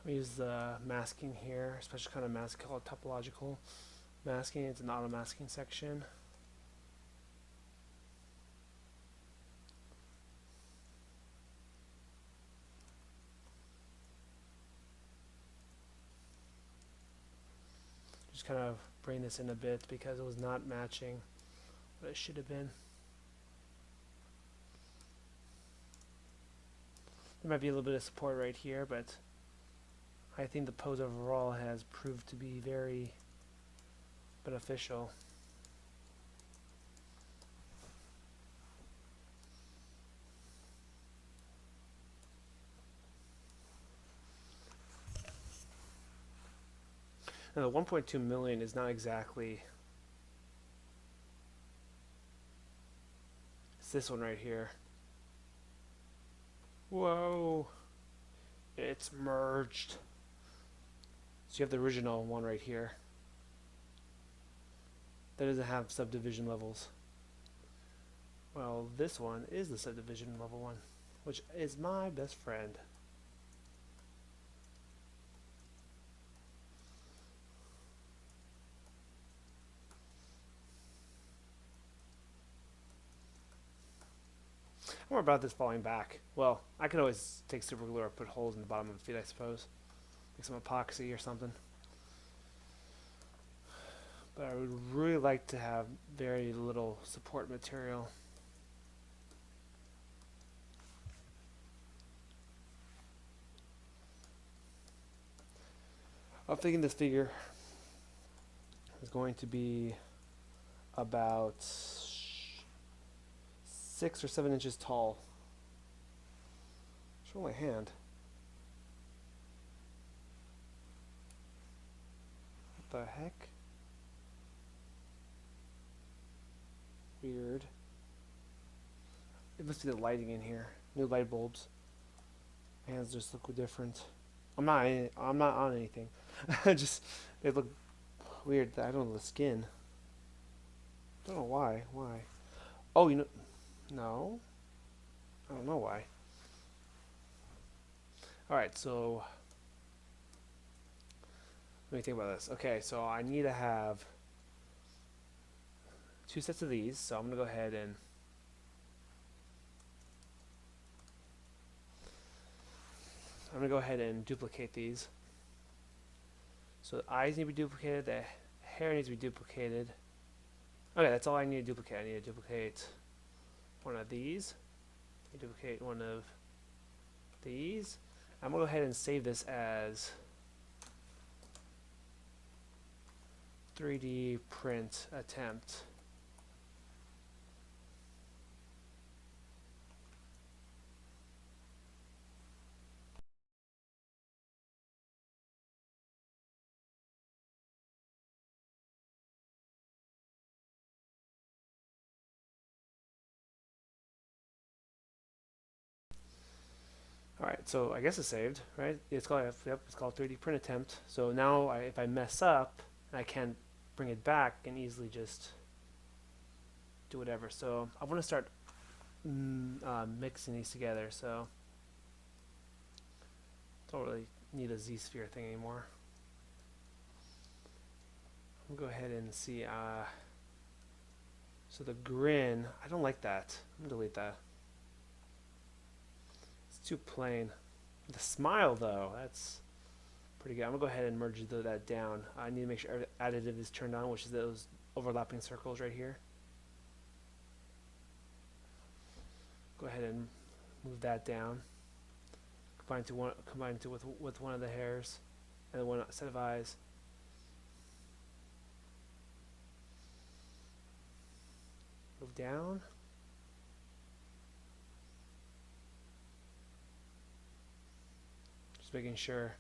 I use masking here, a special kind of mask called topological masking. It's an auto masking section. Just kind of bring this in a bit because it was not matching what it should have been. There might be a little bit of support right here, but I think the pose overall has proved to be very beneficial. Now the 1.2 million is not exactly, it's this one right here. Whoa, it's merged. So you have the original one right here. That doesn't have subdivision levels. Well, this one is the subdivision level one, which is my best friend. More about this falling back. Well, I could always take super glue or put holes in the bottom of the feet, I suppose. Make some epoxy or something. But I would really like to have very little support material. I'm thinking this figure is going to be about 6 or 7 inches tall. Show my hand. the heck? Weird. It must be the lighting in here. New light bulbs. My hands just look different. I'm not on anything. Just they look weird. I don't know the skin. Don't know why. Why? Oh, you know. No. I don't know why. All right. So let me think about this. Okay. So I need to have two sets of these. So I'm gonna go ahead and duplicate these. So the eyes need to be duplicated. The hair needs to be duplicated. Okay, that's all I need to duplicate. I need to duplicate one of these. Duplicate one of these. I'm gonna go ahead and save this as 3D print attempt. Alright, so I guess it's saved, right? It's called, yep, it's called 3D print attempt. So now if I mess up and I can't bring it back, I can easily just do whatever. So I want to start mixing these together. So don't really need a Z-sphere thing anymore. I'm gonna go ahead and see. So the grin, I don't like that. I'm gonna delete that. It's too plain. The smile though, that's pretty good. I'm gonna go ahead and merge that down. I need to make sure additive is turned on, which is those overlapping circles right here. Go ahead and move that down. Combine to with one of the hairs, and then one set of eyes. Move down. Just making sure.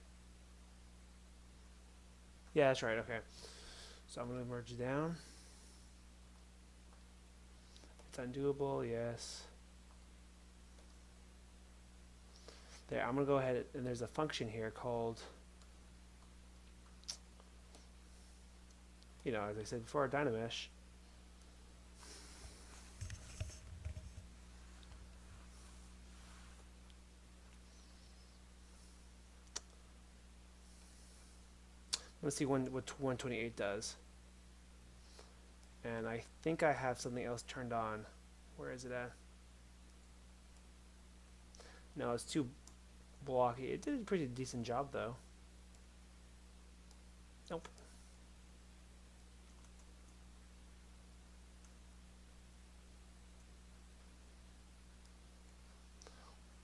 Yeah, that's right. Okay. So I'm going to merge down. It's undoable. Yes. There. I'm going to go ahead and there's a function here called, you know, as I said before, Dynamesh. Let's see what 128 does. And I think I have something else turned on. Where is it at? No, it's too blocky. It did a pretty decent job though. Nope.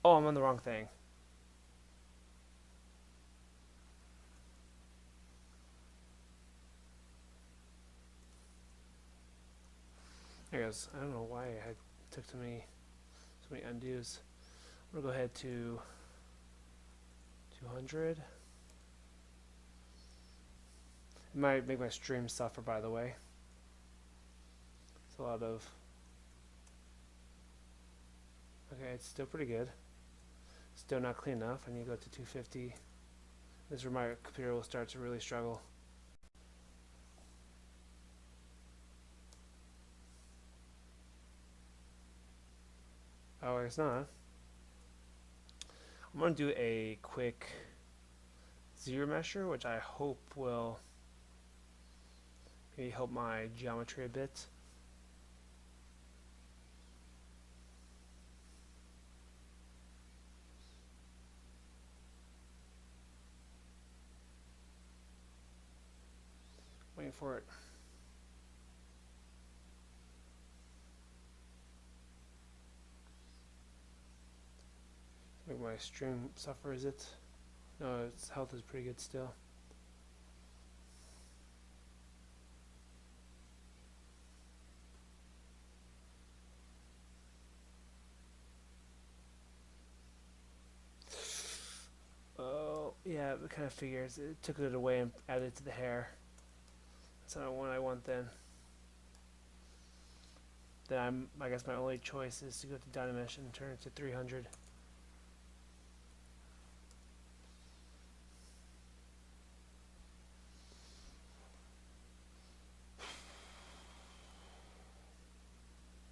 Oh, I'm on the wrong thing. There it goes. I don't know why I took so many undos. I'm gonna go ahead to 200. It might make my stream suffer, by the way. It's a lot of. Okay, it's still pretty good. Still not clean enough. I need to go to 250. This is where my computer will start to really struggle. Oh, it's not. I'm going to do a quick ZRemesher, which I hope will maybe help my geometry a bit. Waiting for it. Make my stream suffer, is it? No, its health is pretty good still. Oh, yeah, it kind of figures. It took it away and added it to the hair. That's not one I want then. I guess my only choice is to go to Dynamesh and turn it to 300.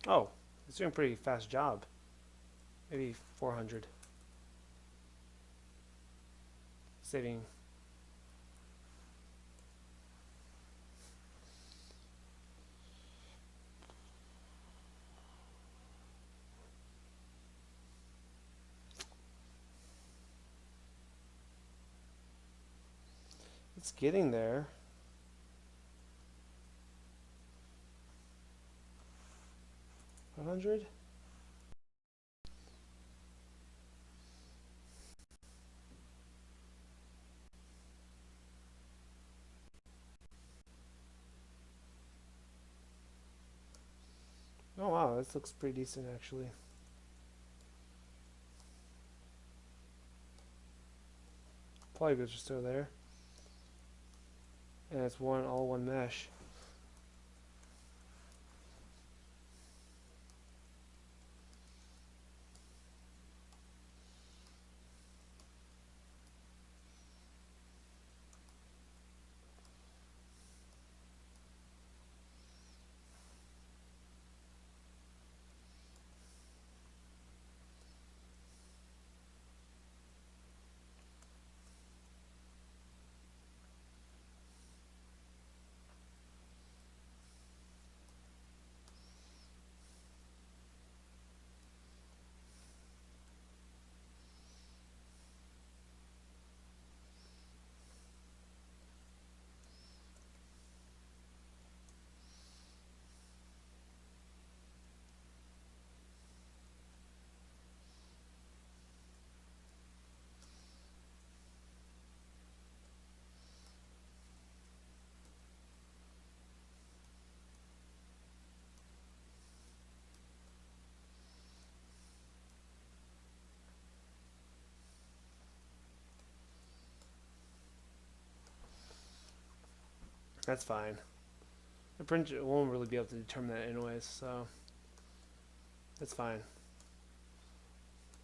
Oh, it's doing a pretty fast job. Maybe 400. Saving. It's getting there. $100? Oh wow, this looks pretty decent actually. Polygons are still there. And it's all one mesh. That's fine. The printer won't really be able to determine that anyways, so that's fine.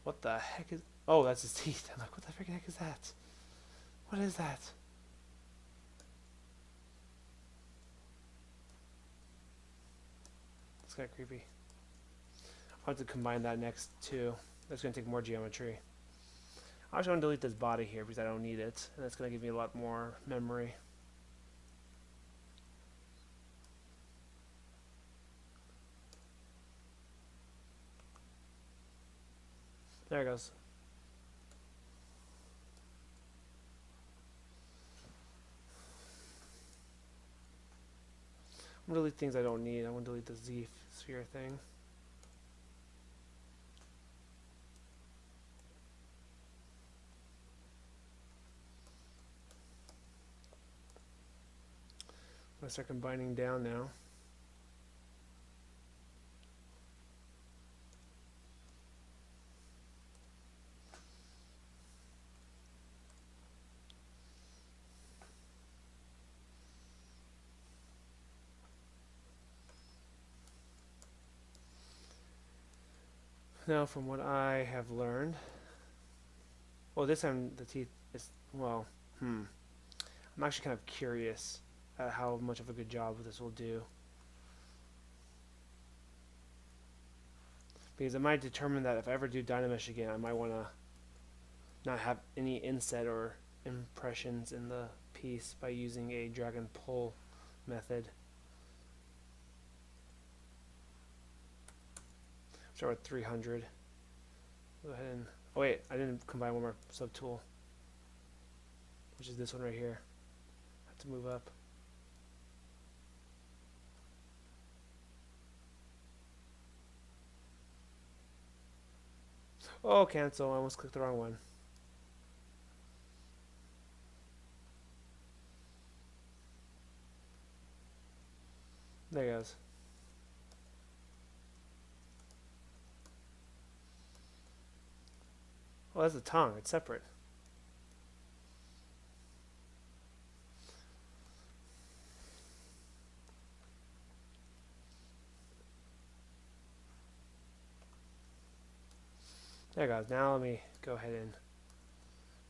What the heck is... Oh, that's his teeth. I'm like, what the freaking heck is that? What is that? It's kind of creepy. I'll have to combine that next too. That's going to take more geometry. I just want to delete this body here because I don't need it, and that's going to give me a lot more memory. There it goes. I'm going to delete things I don't need. I want to delete the Z sphere thing. I'm going to start combining down now. Now, from what I have learned, well, this time the teeth is, well, I'm actually kind of curious at how much of a good job this will do. Because it might determine that if I ever do Dynamesh again, I might want to not have any inset or impressions in the piece by using a drag and pull method. Start with 300. Go ahead and... Oh wait, I didn't combine one more subtool, which is this one right here. I have to move up. Oh, cancel. I almost clicked the wrong one. There it goes. Oh, that's the tongue. It's separate. There it goes. Now let me go ahead and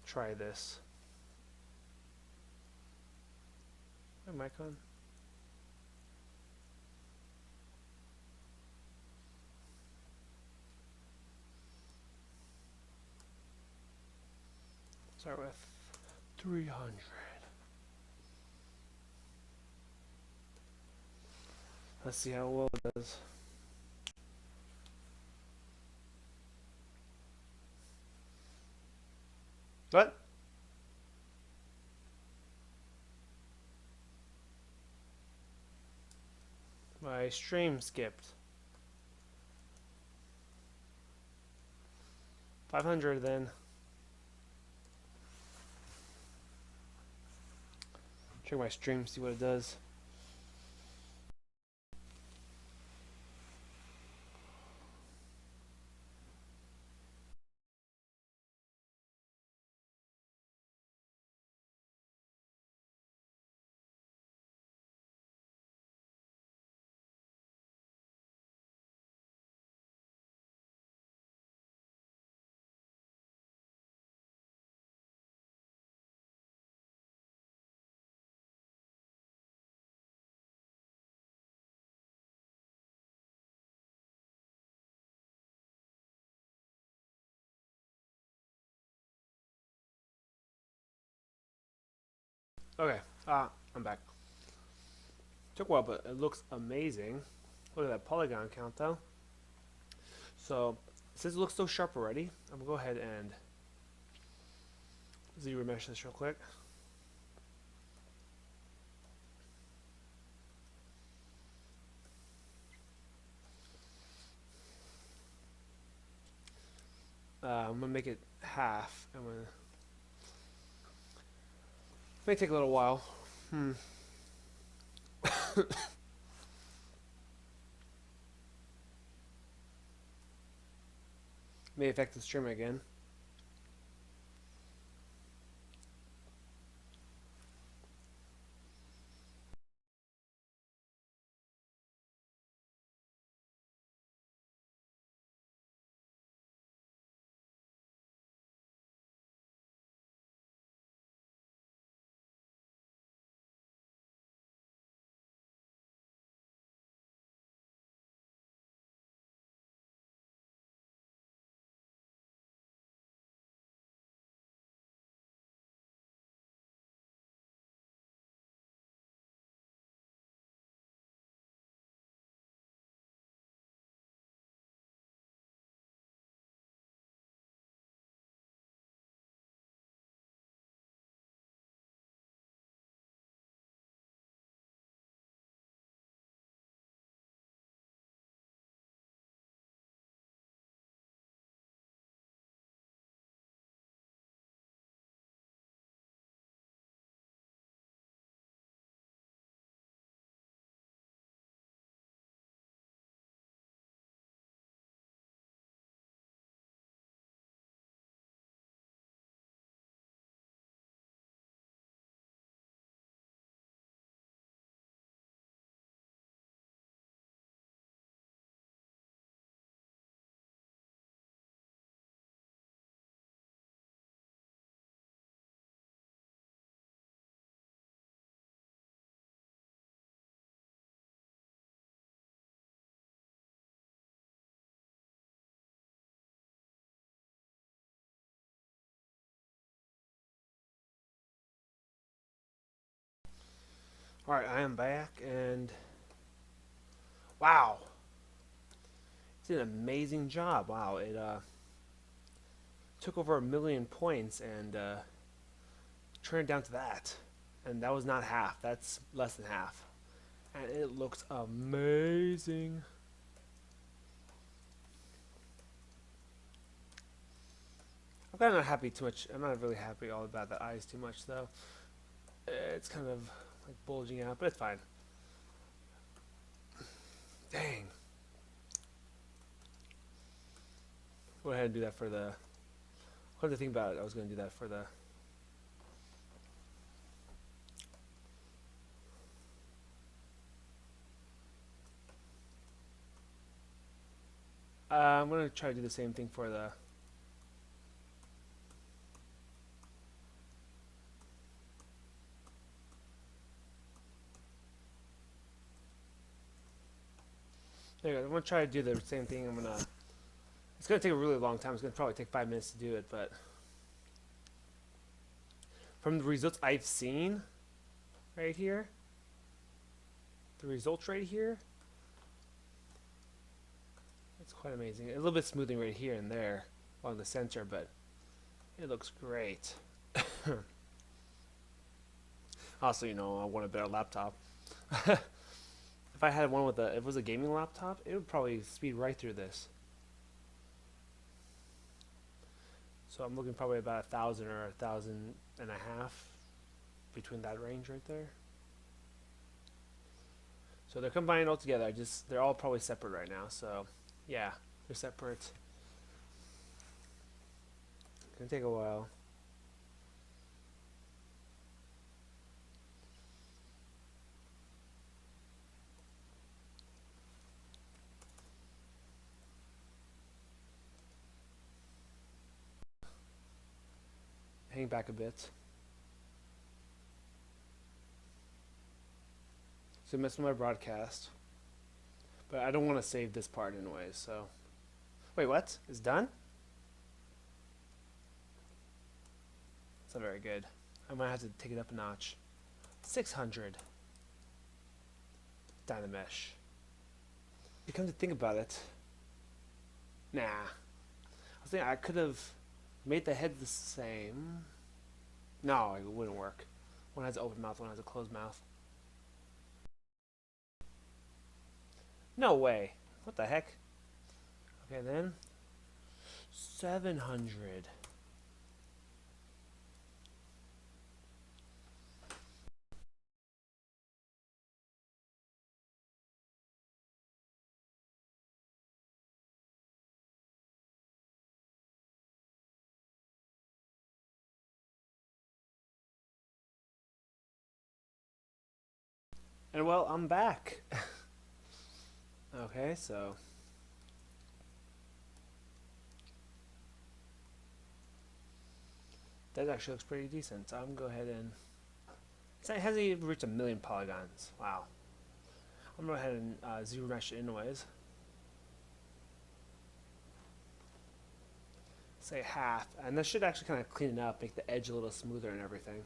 try this. My mic on? Start with 300. Let's see how well it does. What? My stream skipped. 500 then. Check my stream, see what it does. Okay, I'm back. Took a while, but it looks amazing. Look at that polygon count, though. So, since it looks so sharp already, I'm gonna go ahead and zero mesh this real quick. I'm gonna make it half. I'm gonna. May take a little while. May affect the stream again. All right, I am back, and wow, it's an amazing job. Wow, it took over 1,000,000 points and turned it down to that, and that was not half. That's less than half, and it looks amazing. I'm kind of not happy too much. I'm not really happy all about the eyes too much though. It's kind of like bulging out, but it's fine. Dang. Go ahead and do that for the. What did I think about it? I was going to do that for the. I'm going to try to do the same thing for the There you go. I'm gonna try to do the same thing. It's gonna take a really long time. It's gonna probably take 5 minutes to do it, but from the results I've seen right here, the results right here, it's quite amazing. A little bit smoothing right here and there along the center, but it looks great. Also, I want a better laptop. If I had one if it was a gaming laptop, it would probably speed right through this. So I'm looking probably about 1,000 or 1,500 between that range right there. So they're combined all together. They're all probably separate right now. So yeah, they're separate. It's gonna take a while. Hang back a bit. So missed my broadcast, but I don't want to save this part anyway. So wait, what? It's done? It's not very good. I might have to take it up a notch. 600 Dynamesh. You come to think about it, nah. I was thinking I could have made the head the same. No, it wouldn't work. One has an open mouth, one has a closed mouth. No way. What the heck? Okay, then 700. And well, I'm back. Okay, so that actually looks pretty decent. So I'm gonna go ahead and it hasn't even reached 1,000,000 polygons. Wow. I'm gonna go ahead and zero mesh it anyways. Say half, and this should actually kind of clean it up, make the edge a little smoother and everything.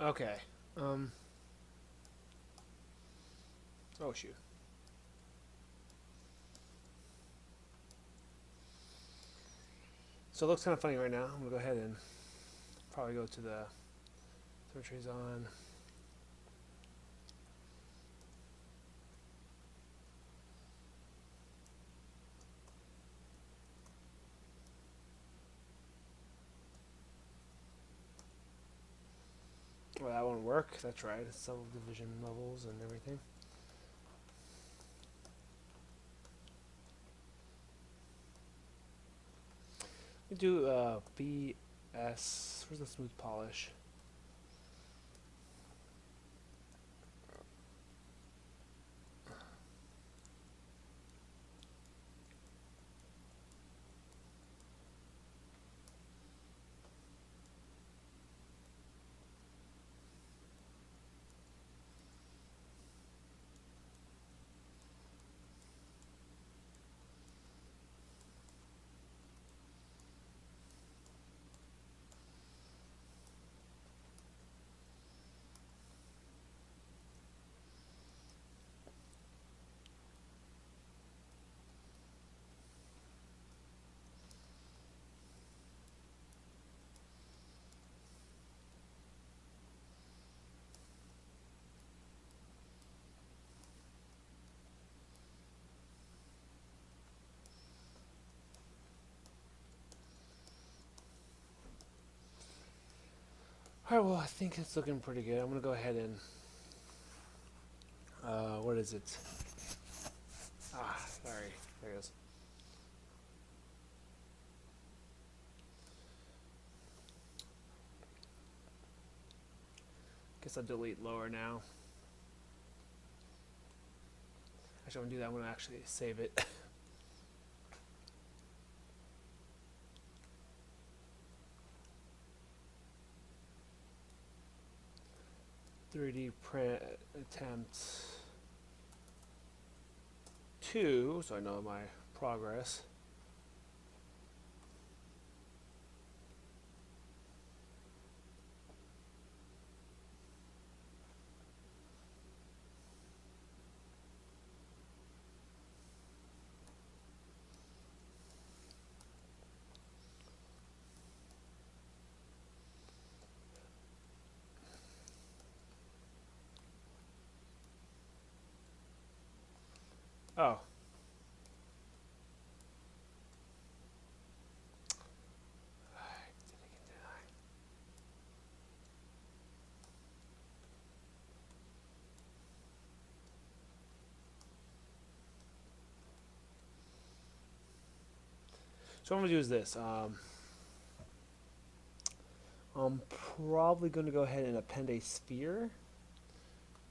Okay. Um. Oh shoot. So it looks kind of funny right now. I'm gonna go ahead and probably go to the symmetry's on. Well, that won't work. That's right. It's subdivision levels and everything. We do BS. Where's the smooth polish? All right. Well, I think it's looking pretty good. I'm gonna go ahead and what is it? Sorry. There it goes. Guess I'll delete lower now. Actually, I'm gonna do that. I'm gonna actually save it. 3D print attempt 2, so I know my progress. Oh. So what I'm going to do is this. I'm probably going to go ahead and append a sphere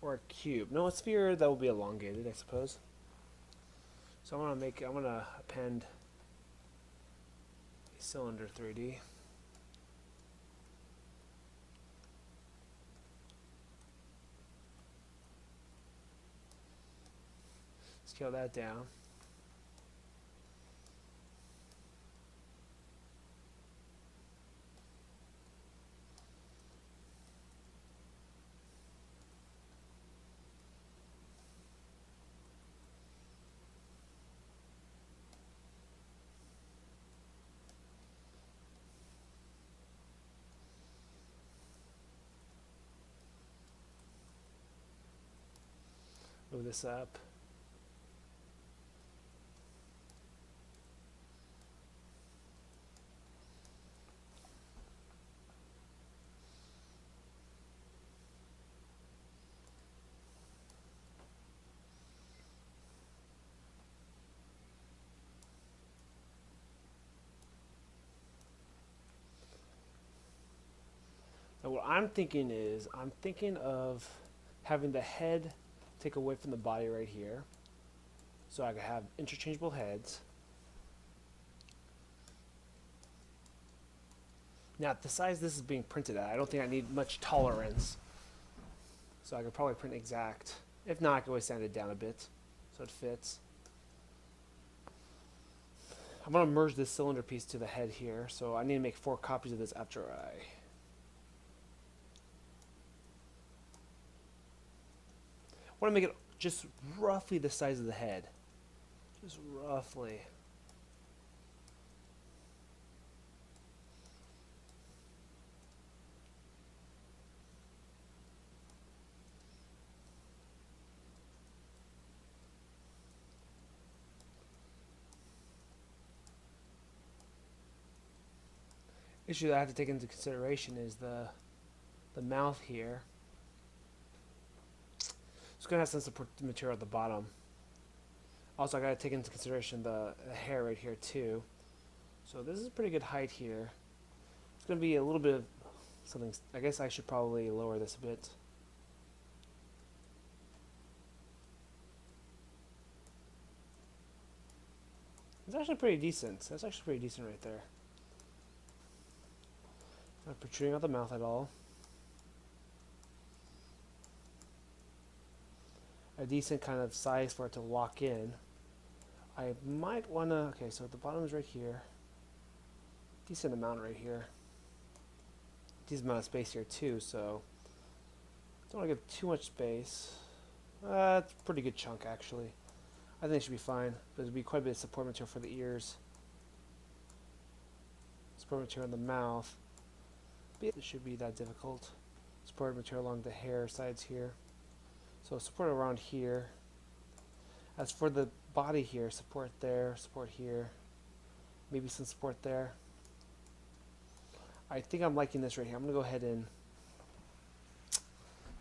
or a cube. No, a sphere that will be elongated, I suppose. So I'm going to append a cylinder 3D. Scale that down. Move this up. Now what I'm thinking is, I'm thinking of having the head take away from the body right here. So I could have interchangeable heads. Now, at the size this is being printed at, I don't think I need much tolerance. So I could probably print exact. If not, I can always sand it down a bit so it fits. I'm going to merge this cylinder piece to the head here, so I need to make 4 copies of this after I... want to make it just roughly the size of the head. Just roughly. Issue that I have to take into consideration is the mouth here. It's going to have some support material at the bottom. Also, I got to take into consideration the hair right here too. So this is a pretty good height here. It's going to be a little bit of something. I guess I should probably lower this a bit. It's actually pretty decent. That's actually pretty decent right there. Not protruding out the mouth at all. A decent kind of size for it to lock in. I might want to, okay, so the bottom is right here. Decent amount right here. Decent amount of space here too, so don't want to give too much space. It's a pretty good chunk actually. I think it should be fine, but there'll be quite a bit of support material for the ears. Support material on the mouth. It should be that difficult. Support material along the hair sides here. So support around here. As for the body here, support there, support here. Maybe some support there. I think I'm liking this right here. I'm gonna go ahead and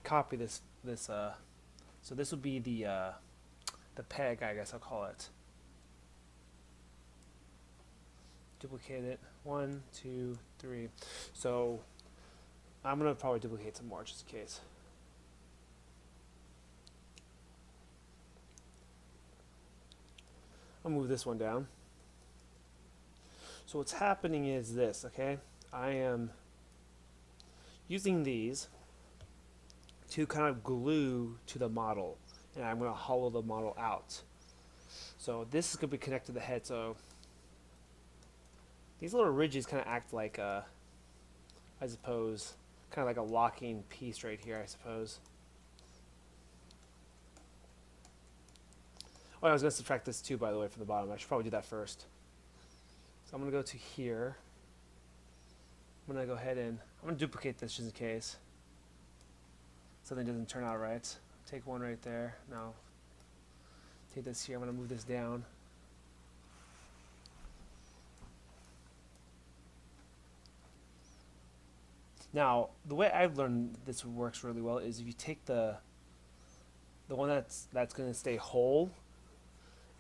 copy this. So this would be the peg, I guess I'll call it. Duplicate it. 1, 2, 3. So I'm gonna probably duplicate some more just in case. I'll move this one down. So what's happening is this, okay? I am using these to kind of glue to the model, and I'm going to hollow the model out. So this is going to be connected to the head, so these little ridges kind of act like a, I suppose, kind of like a locking piece right here, I suppose. Oh, I was going to subtract this too, by the way, from the bottom. I should probably do that first. So I'm going to go to here. I'm going to go ahead and I'm going to duplicate this just in case something doesn't turn out right. Take one right there. Now take this here. I'm going to move this down. Now, the way I've learned this works really well is if you take the one that's going to stay whole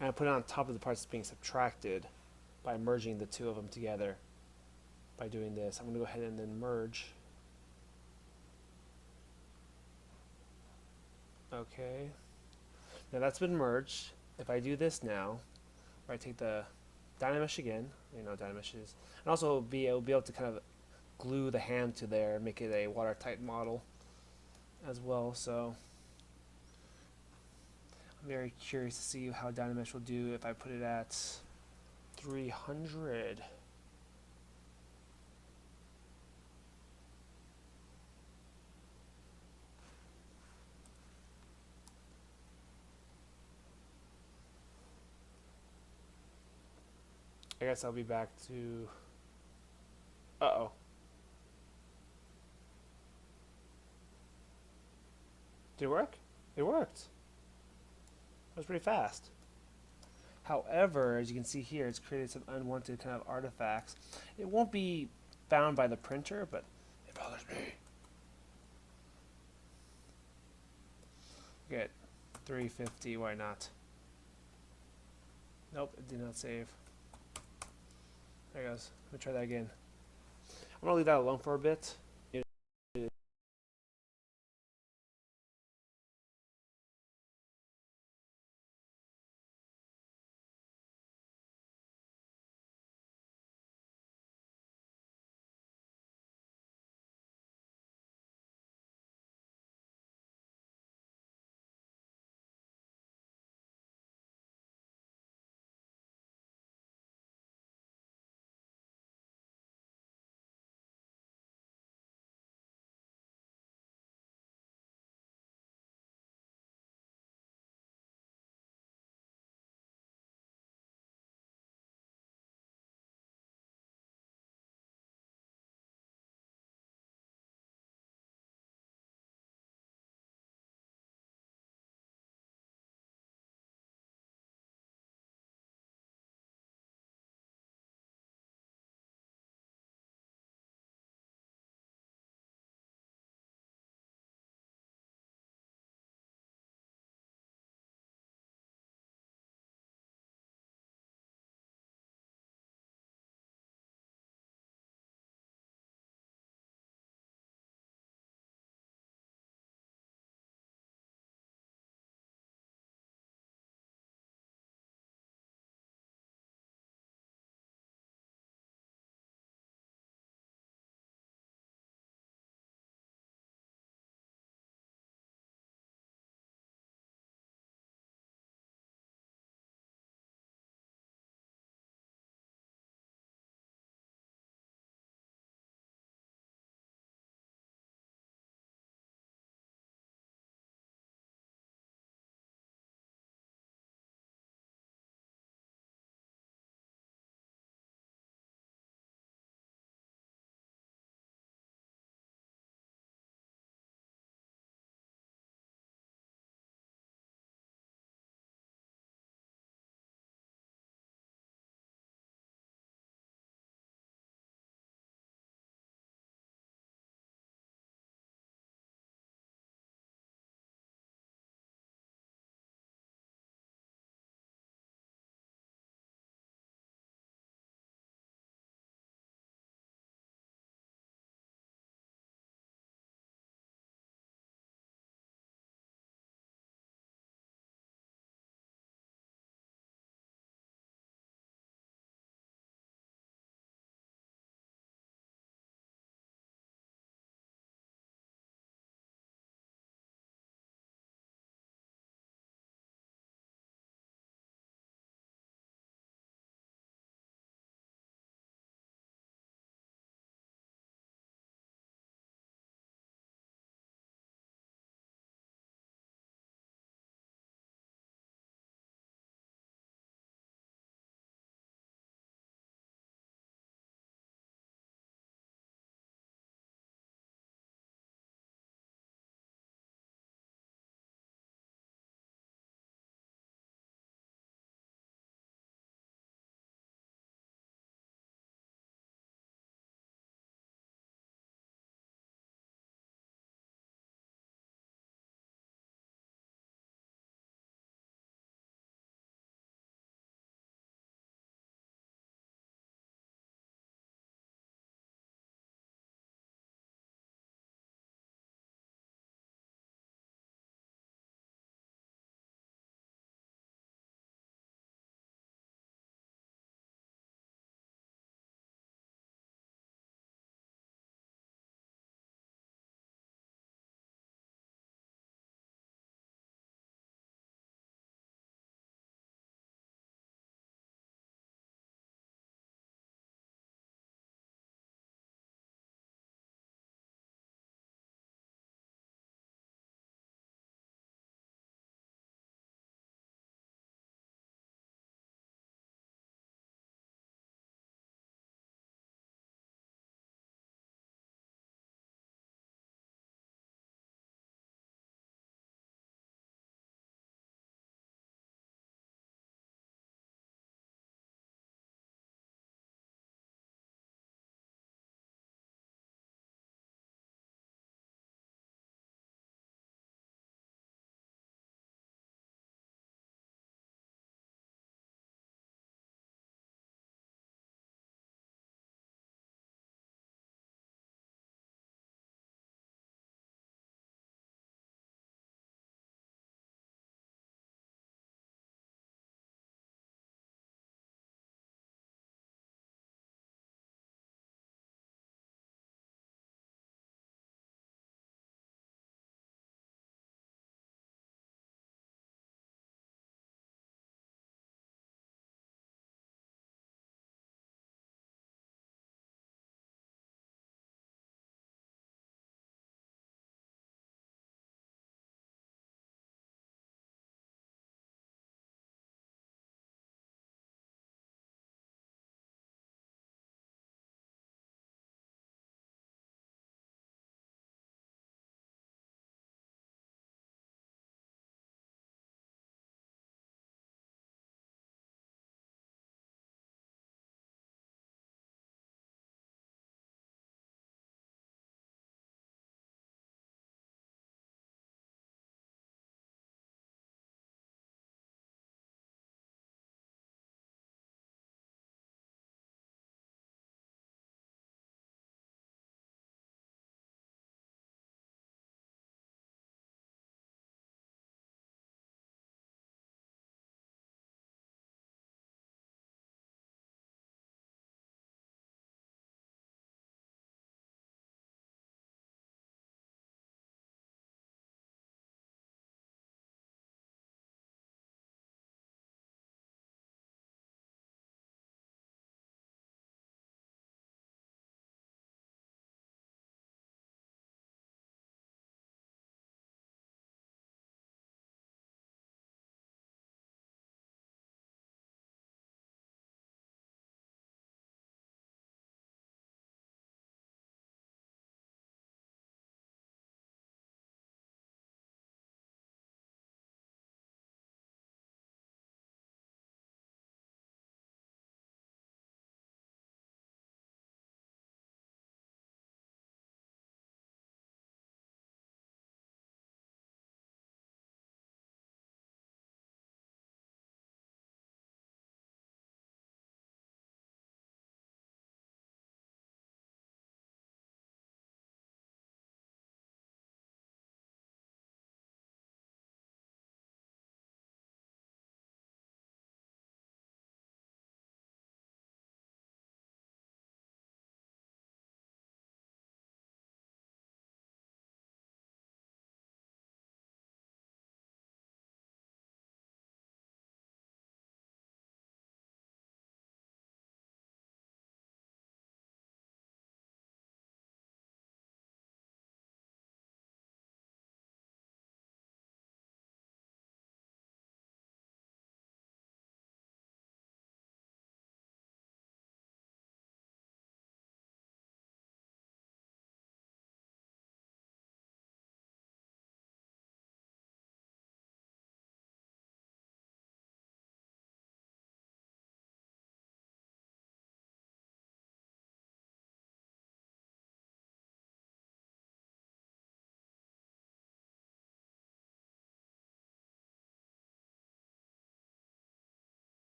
and I put it on top of the parts that's being subtracted by merging the two of them together. By doing this, I'm going to go ahead and then merge. Okay. Now that's been merged. If I do this now, where I take the Dynamesh again, you know Dynamesh is, and also be able to kind of glue the hand to there, make it a watertight model as well. So I'm very curious to see how Dynamesh will do if I put it at 300. I guess I'll be back to... Uh-oh. Did it work? It worked. That was pretty fast. However, as you can see here, it's created some unwanted kind of artifacts. It won't be found by the printer, but it bothers me. Get 350, why not? Nope, it did not save. There it goes. Let me try that again. I'm going to leave that alone for a bit.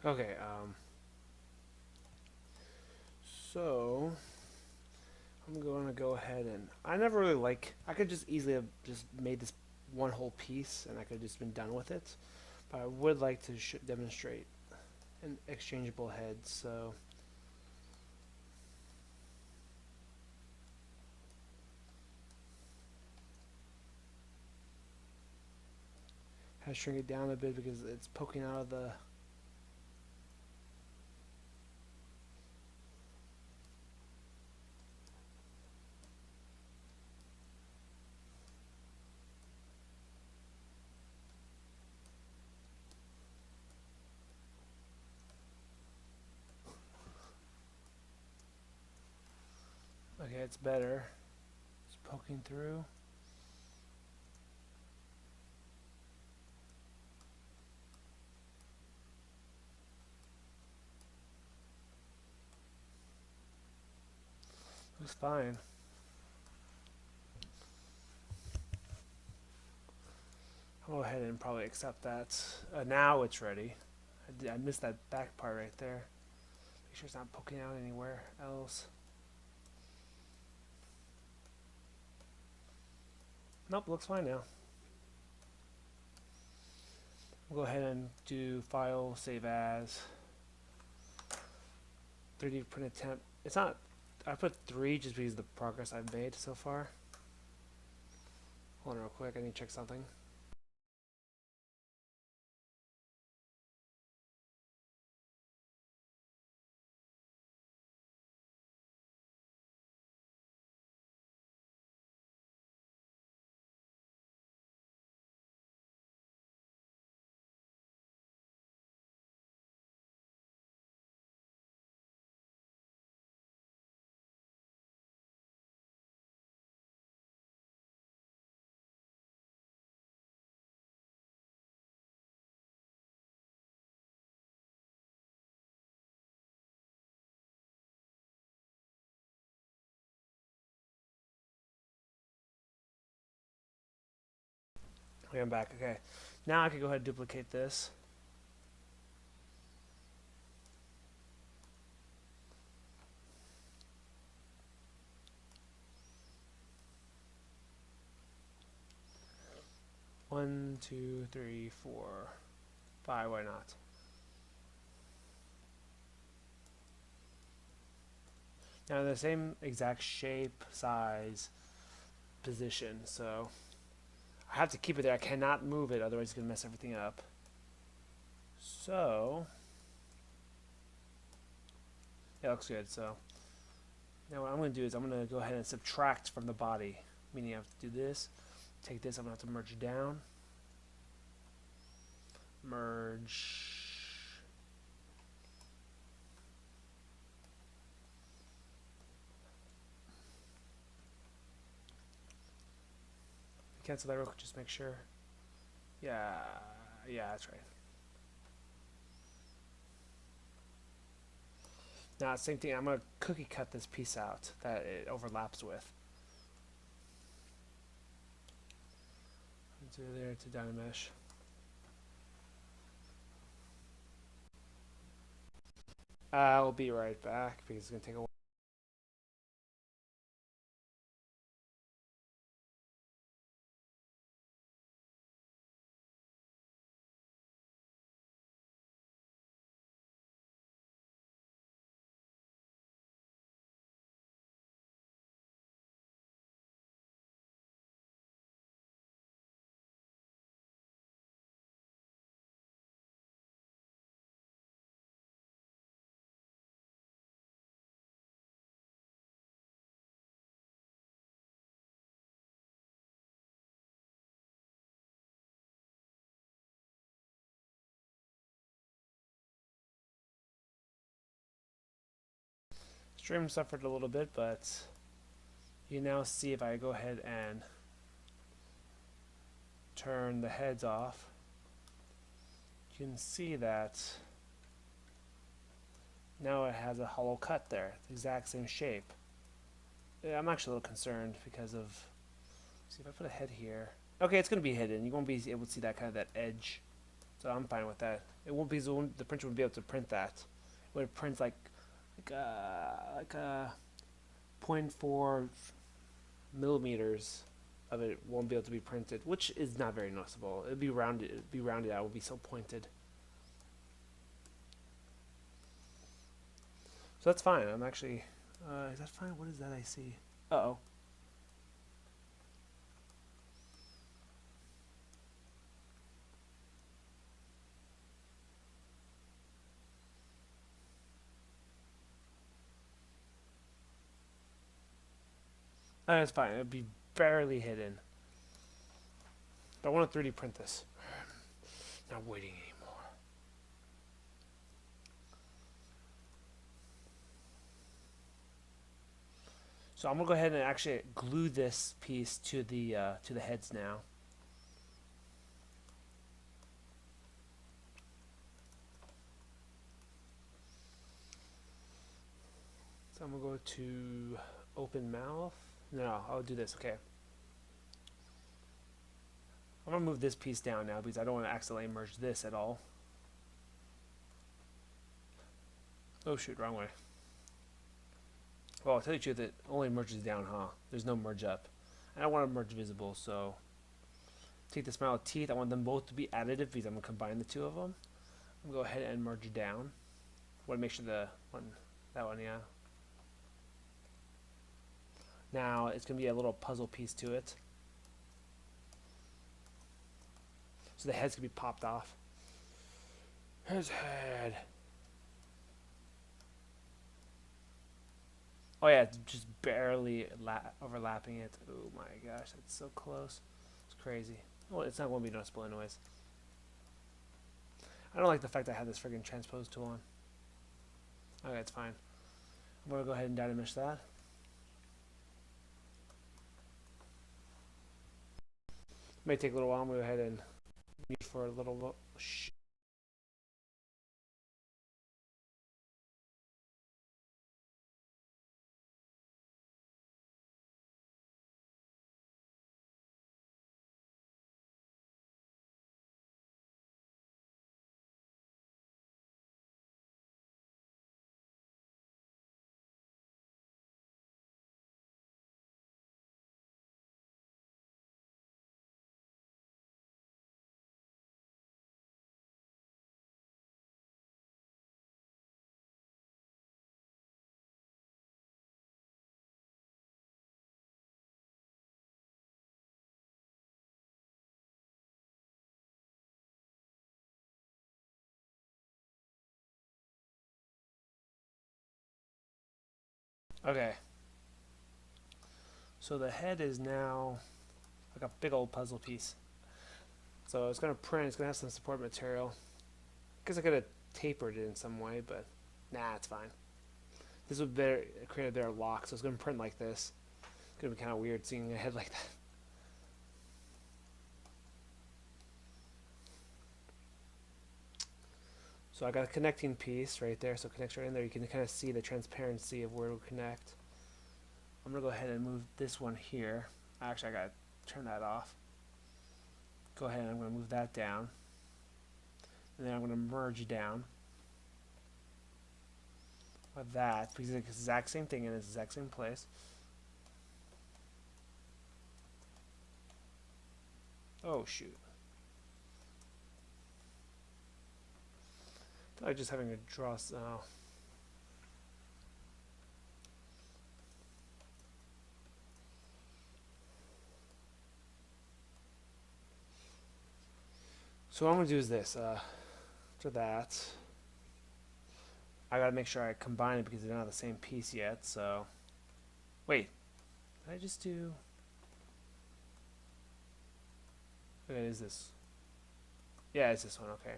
Okay, so I'm going to go ahead and I never really I could just easily have just made this one whole piece and I could have just been done with it, but I would like to demonstrate an exchangeable head. So I shrink it down a bit because it's poking out of the. Okay, it's better. It's poking through. Looks fine. I'll go ahead and probably accept that. Now it's ready. I missed that back part right there. Make sure it's not poking out anywhere else. Nope, looks fine now. We'll go ahead and do file, save as, 3D print attempt. It's not, I put 3 just because of the progress I've made so far. Hold on real quick, I need to check something. Okay, I'm back. Okay, now I can go ahead and duplicate this. One, two, three, four, five. Why not? Now the same exact shape, size, position. So I have to keep it there. I cannot move it, otherwise it's gonna mess everything up. So yeah, it looks good. So now what I'm going to do is I'm going to go ahead and subtract from the body, meaning I have to do this. Take this, I'm going to have to merge down. Merge. Cancel that real quick, just make sure. Yeah, that's right. Now, same thing, I'm going to cookie cut this piece out that it overlaps with. Do there to Dynamesh. I'll be right back because it's going to take a while. Stream suffered a little bit, but you now see if I go ahead and turn the heads off, you can see that now it has a hollow cut there, the exact same shape. Yeah, I'm actually a little concerned because of, see if I put a head here. Okay, it's going to be hidden. You won't be able to see that kind of that edge. So I'm fine with that. It won't be the printer wouldn't be able to print that. It would print like point 0.4 millimeters of it won't be able to be printed, which is not very noticeable. It'd be rounded. It'd be rounded out. It would be so pointed. So that's fine. I'm actually. Is that fine? What is that I see? Uh oh. That's fine. It'd be barely hidden. But I want to 3D print this. Not waiting anymore. So I'm gonna go ahead and actually glue this piece to the heads now. So I'm gonna go to open mouth. No, I'll do this. Okay. I'm gonna move this piece down now because I don't want to accidentally merge this at all. Oh shoot, wrong way. Well, I'll tell you the truth, it only merges down, huh? There's no merge up. I don't want to merge visible, so take the smile of teeth. I want them both to be additive because I'm gonna combine the two of them. I'm gonna go ahead and merge down. I want to make sure that one, yeah. Now it's gonna be a little puzzle piece to it. So the head's gonna be popped off. His head. Oh yeah, it's just barely overlapping it. Oh my gosh, that's so close. It's crazy. Well, it's not going to be noticeable anyways. I don't like the fact that I have this friggin' transpose tool on. Okay, it's fine. I'm going to go ahead and data mesh that. May take a little while. I'm going to go ahead and mute for a little. Okay. So the head is now like a big old puzzle piece. So it's going to print. It's going to have some support material. I guess I could have tapered it in some way, but nah, it's fine. This would create a better lock, so it's going to print like this. It's going to be kind of weird seeing a head like that. So I got a connecting piece right there, so it connects right in there. You can kind of see the transparency of where it will connect. I'm going to go ahead and move this one here. Actually, I got to turn that off. Go ahead and I'm going to move that down. And then I'm going to merge down with that, because it's the exact same thing in the exact same place. Oh, shoot. I was just having to draw. Oh. So what I'm going to do is this. For that, I got to make sure I combine it because they're not the same piece yet. So, wait. Did I just do... Okay, is this? Yeah, it's this one. Okay.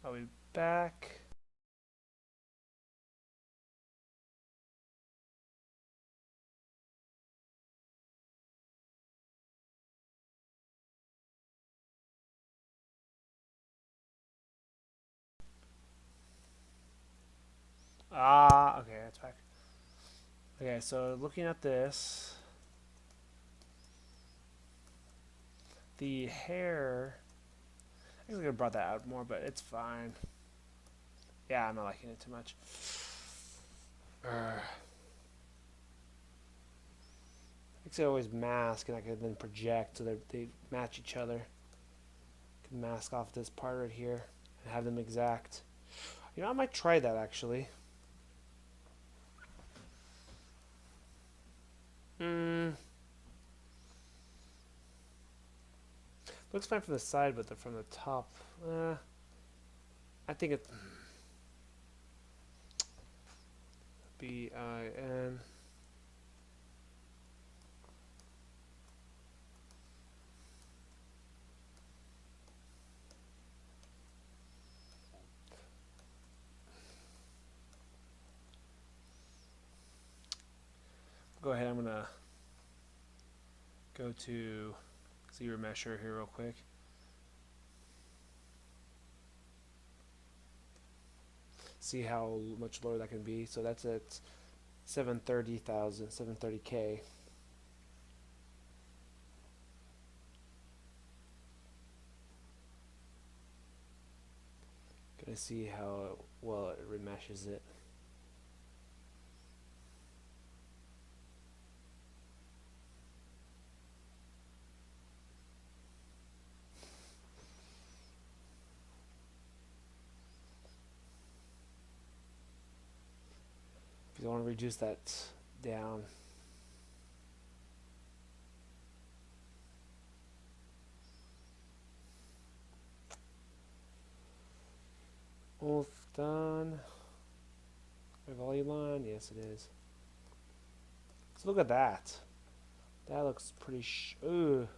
I'll be back. Ah, okay, that's back. Okay, so looking at this, the hair. I think I could have brought that out more, but it's fine. Yeah, I'm not liking it too much. I think they always mask, and I could then project so that they match each other. Can mask off this part right here and have them exact. You know, I might try that actually. Hmm. Looks fine from the side, but from the top, I think it's BIN. Go ahead. I'm gonna go to ZRemesher here real quick. See how much lower that can be. So that's at 730,000, 730K. Gonna see how well it remeshes it. If you want to reduce that down, almost done. My volume line, yes it is. So look at that. That looks pretty. Ooh,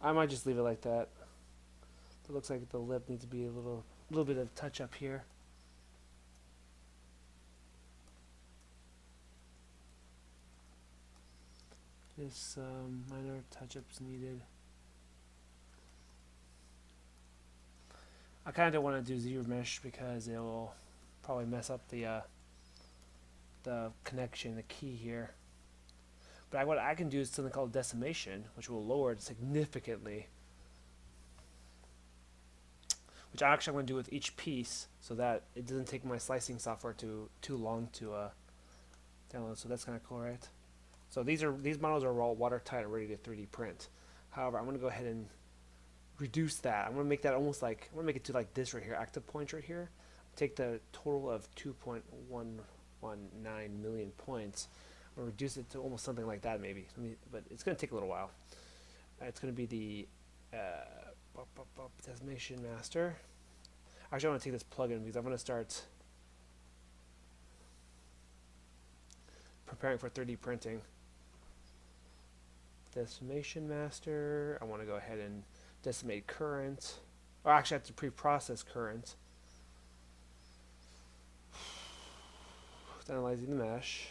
I might just leave it like that. It looks like the lip needs to be a little bit of touch up here. Just minor touch-ups needed. I kind of don't want to do ZRemesh because it will probably mess up the connection, the key here. But what I can do is something called decimation, which will lower it significantly. Which actually I'm going to do with each piece so that it doesn't take my slicing software too long to download. So that's kind of cool, right? So these models are all watertight and ready to 3D print. However, I'm going to go ahead and reduce that. I'm going to make that almost like, I'm going to make it to like this right here, active points right here. Take the total of 2.119 million points. I'm going to reduce it to almost something like that maybe. But it's going to take a little while. It's going to be the Decimation Master. Actually, I want to take this plugin because I'm going to start preparing for 3D printing. Decimation Master. I want to go ahead and decimate current. Or actually, I have to pre-process current. Analyzing the mesh.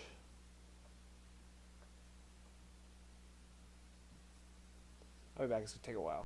I'll be back. It's going to take a while.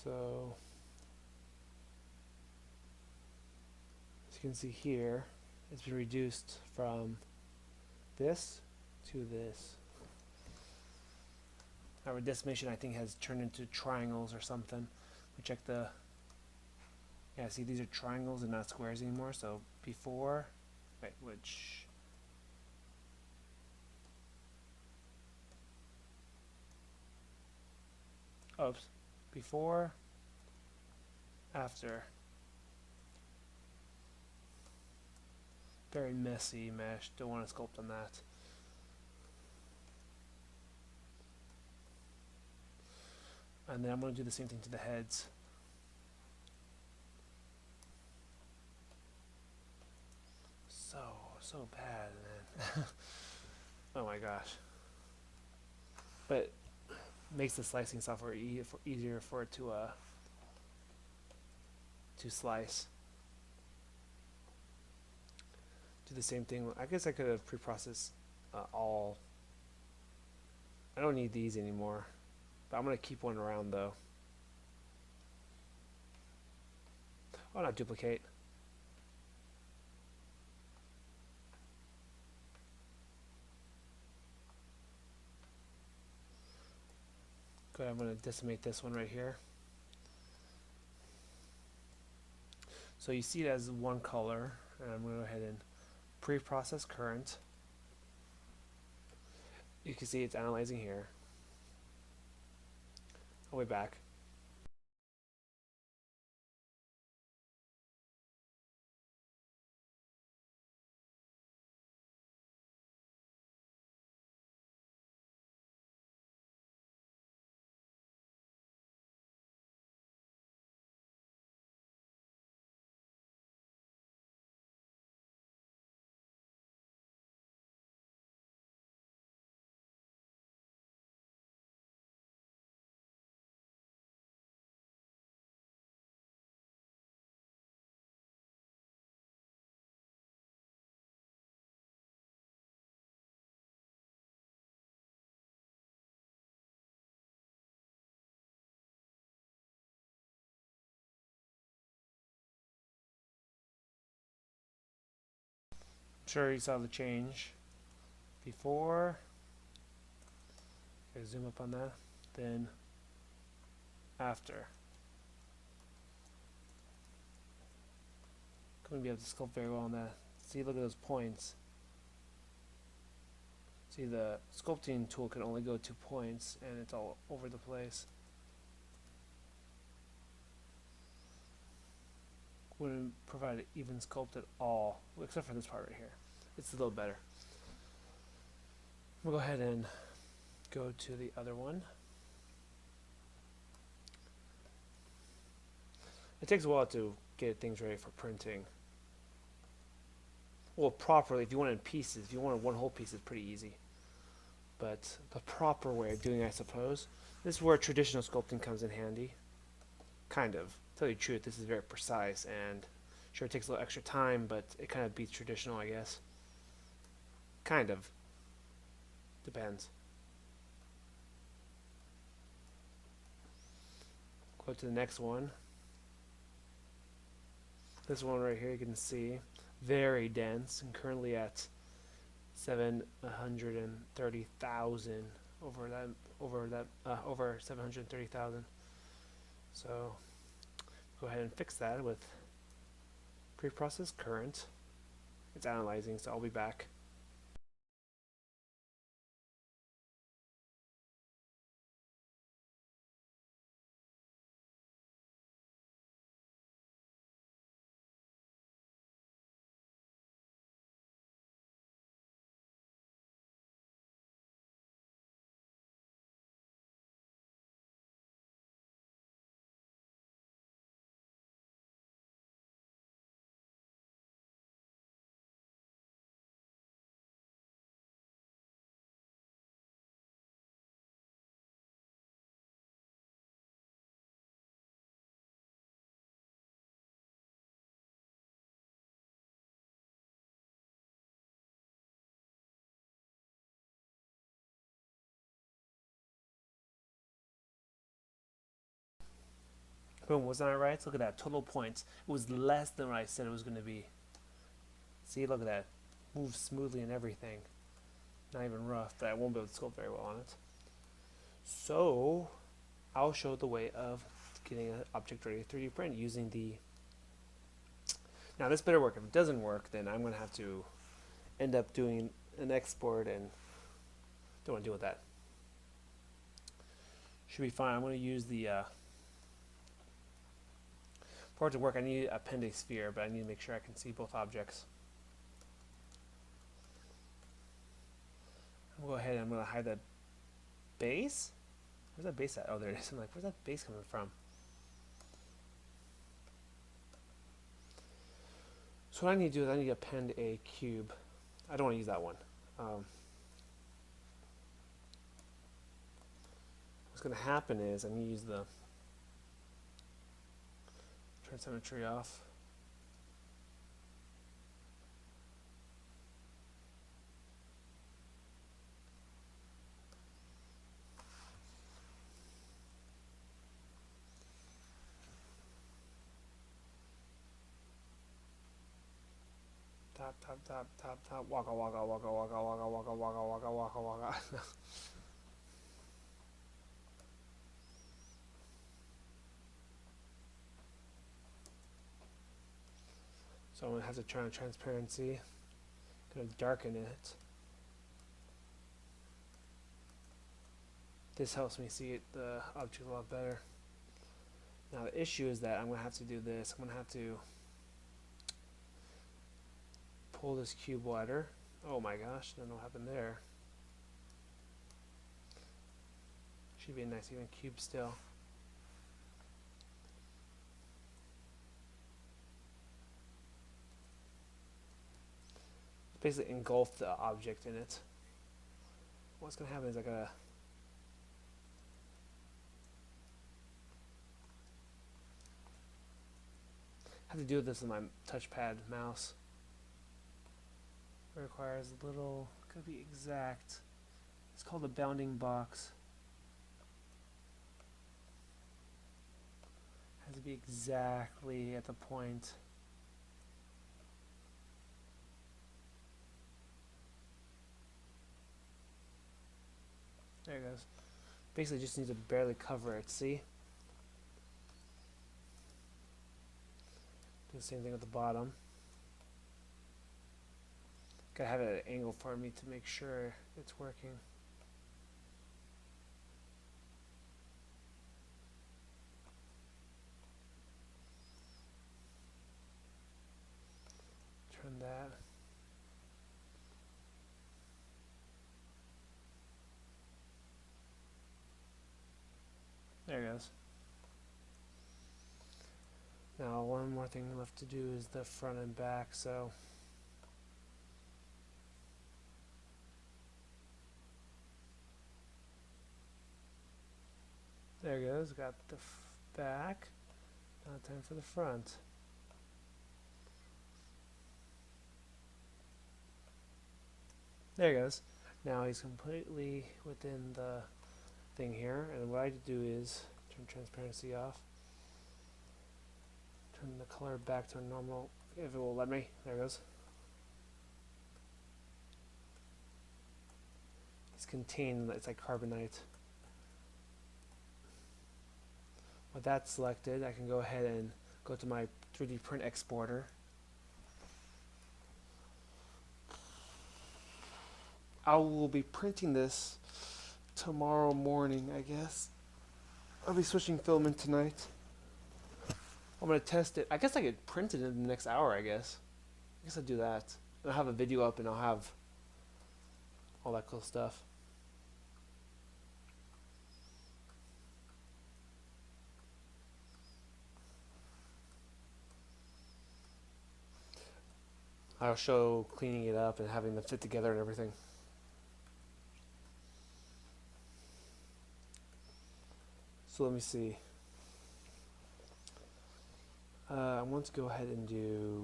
So as you can see here, it's been reduced from this to this. Our decimation, I think, has turned into triangles or something. We check the, yeah, see, these are triangles and not squares anymore. So before, wait, which, oops, before, after. Very messy mesh, don't want to sculpt on that. And then I'm going to do the same thing to the heads. So bad, man. Oh my gosh. But makes the slicing software easier for it to slice. Do the same thing. I guess I could have pre-processed all. I don't need these anymore, but I'm gonna keep one around though. Oh, not duplicate. Good. I'm gonna decimate this one right here. So you see it as one color, and I'm gonna go ahead and pre-process current. You can see it's analyzing here. All the way back. I'm sure you saw the change before. Okay, zoom up on that. Then after. Couldn't be able to sculpt very well on that. See, look at those points. See, the sculpting tool can only go 2 points, and it's all over the place. Wouldn't provide an even sculpt at all, except for this part right here. It's a little better. We'll go ahead and go to the other one. It takes a while to get things ready for printing. Well, properly, if you want it in pieces, if you want one whole piece, it's pretty easy. But the proper way of doing it, I suppose, this is where traditional sculpting comes in handy. Kind of. To tell you the truth, this is very precise, and sure, it takes a little extra time, but it kind of beats traditional, I guess. Kind of. Depends. Go to the next one. This one right here, you can see, very dense, and currently at 730,000 over 730,000. So go ahead and fix that with pre-process current. It's analyzing, so I'll be back. Boom, wasn't I right? Look at that, total points. It was less than what I said it was going to be. See, look at that. Moves smoothly and everything. Not even rough, but I won't be able to sculpt very well on it. So, I'll show the way of getting an object ready to 3D print using the... Now this better work. If it doesn't work, then I'm going to have to end up doing an export and don't want to deal with that. Should be fine. I'm going to use the... for it to work, I need a appendix sphere, but I need to make sure I can see both objects. I'm going to go ahead and I'm going to hide that base. Where's that base at? Oh, there it is. I'm like, where's that base coming from? So what I need to do is I need to append a cube. I don't want to use that one. What's going to happen is I'm going to use the turn symmetry off. Tap, waka waka waka waka waka waka waka waka waka waka. So I'm gonna have to turn on transparency. Gonna darken it. This helps me see the object a lot better. Now the issue is that I'm gonna have to do this. I'm gonna have to pull this cube wider. Oh my gosh, I don't know what happened there. Should be a nice even cube still. Basically engulf the object in it. What's gonna happen is I gotta have to do this with my touchpad mouse. It requires a little, could be exact. It's called a bounding box. Has to be exactly at the point. There it goes. Basically just need to barely cover it, see? Do the same thing at the bottom. Gotta have it at an angle for me to make sure it's working. Turn that. There it goes. Now one more thing left to do is the front and back, so there it goes, got the back, now time for the front. There it goes. Now he's completely within the thing here, and what I do is turn transparency off, turn the color back to normal, if it will let me. There it goes. It's contained, it's like carbonite. With that selected, I can go ahead and go to my 3D print exporter. I will be printing this tomorrow morning, I guess. I'll be switching filament tonight. I'm gonna test it. I guess I could print it in the next hour, I guess. I guess I'll do that. I'll have a video up and I'll have all that cool stuff. I'll show cleaning it up and having them fit together and everything. So let me see. I want to go ahead and do,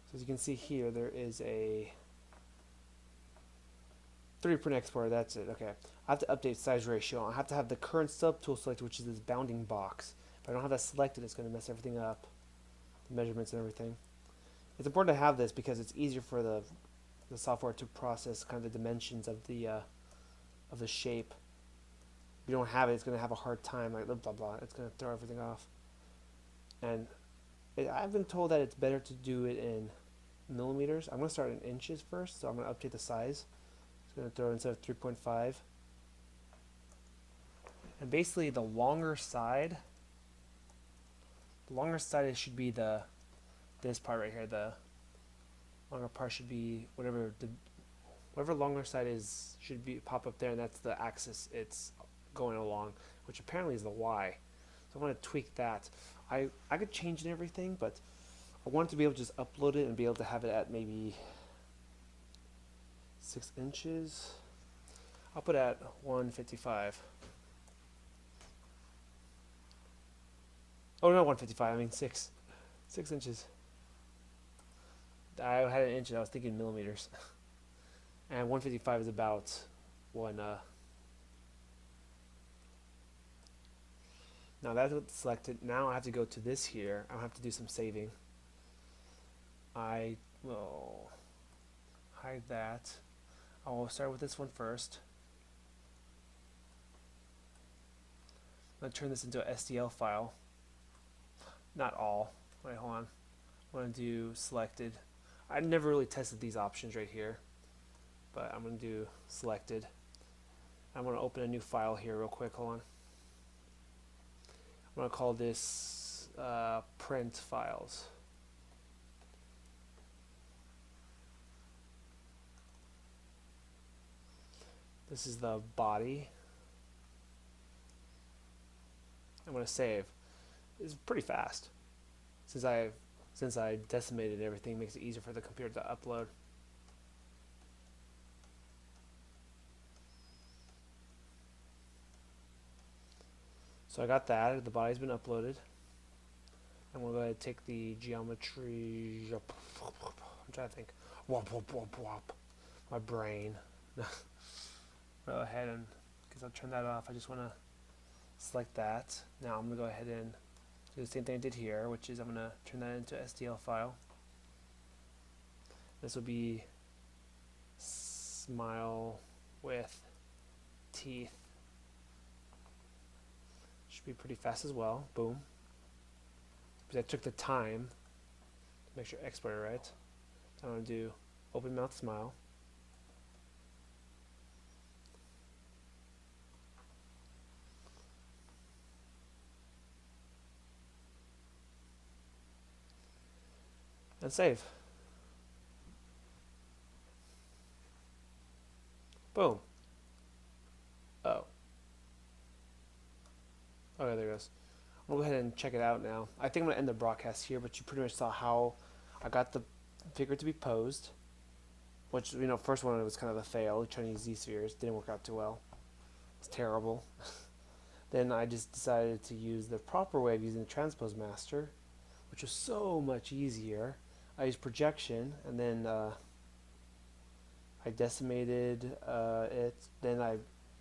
so as you can see here, there is a 3D print exporter, that's it. Okay. I have to update size ratio. I have to have the current subtool selected, which is this bounding box. If I don't have that selected, it's going to mess everything up, the measurements and everything. It's important to have this because it's easier for the software to process kind of the dimensions of the shape. If you don't have it, it's going to have a hard time, like blah blah blah. It's going to throw everything off. And I've been told that it's better to do it in millimeters. I'm going to start in inches first, so I'm going to update the size. It's going to throw it instead of 3.5. And basically, the longer side should be this part right here. The longer part should be whatever longer side is should be pop up there, and that's the axis it's going along, which apparently is the Y. So I want to tweak that. I could change it and everything, but I want to be able to just upload it and be able to have it at maybe 6 inches. I'll put it at 155. Oh, no, 155. I mean 6 inches. I had an inch, and I was thinking millimeters. And 155 is about one. Now that's selected. Now I have to go to this here. I'll have to do some saving. I will hide that. I will start with this one first. I'm going to turn this into an STL file. Not all. Wait, hold on. I'm going to do selected. I never really tested these options right here, but I'm going to do selected. I'm going to open a new file here real quick. Hold on. I'm going to call this print files. This is the body. I'm going to save. It's pretty fast. Since I decimated everything, it makes it easier for the computer to upload. So I got that. The body's been uploaded. I'm going to go ahead and take the geometry. I'm trying to think. Wop, wop, wop, wop. My brain. Go ahead and, because I'll turn that off, I just want to select that. Now I'm going to go ahead and do the same thing I did here, which is I'm going to turn that into STL file. This will be smile with teeth. Should be pretty fast as well. Boom. Because I took the time to make sure I export it right. So I'm going to do open mouth smile. And save. Boom. Oh. Okay, there it goes. I'm going to go ahead and check it out now. I think I'm going to end the broadcast here, but you pretty much saw how I got the figure to be posed. Which, you know, first one was kind of a fail, trying to use Z-spheres. Didn't work out too well. It's terrible. Then I just decided to use the proper way of using the transpose master, which was so much easier. I used projection, and then I decimated it. Then I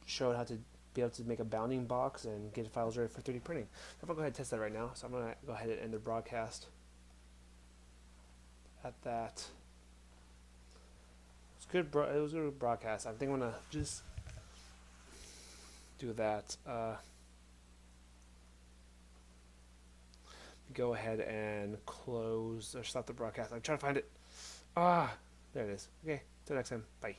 showed how to be able to make a bounding box and get files ready for 3D printing. So I'm going to go ahead and test that right now. So I'm going to go ahead and end the broadcast at that. It's good. It was a good broadcast. I think I'm going to just do that. Go ahead and close or stop the broadcast. I'm trying to find it. There it is. Okay, till next time. Bye.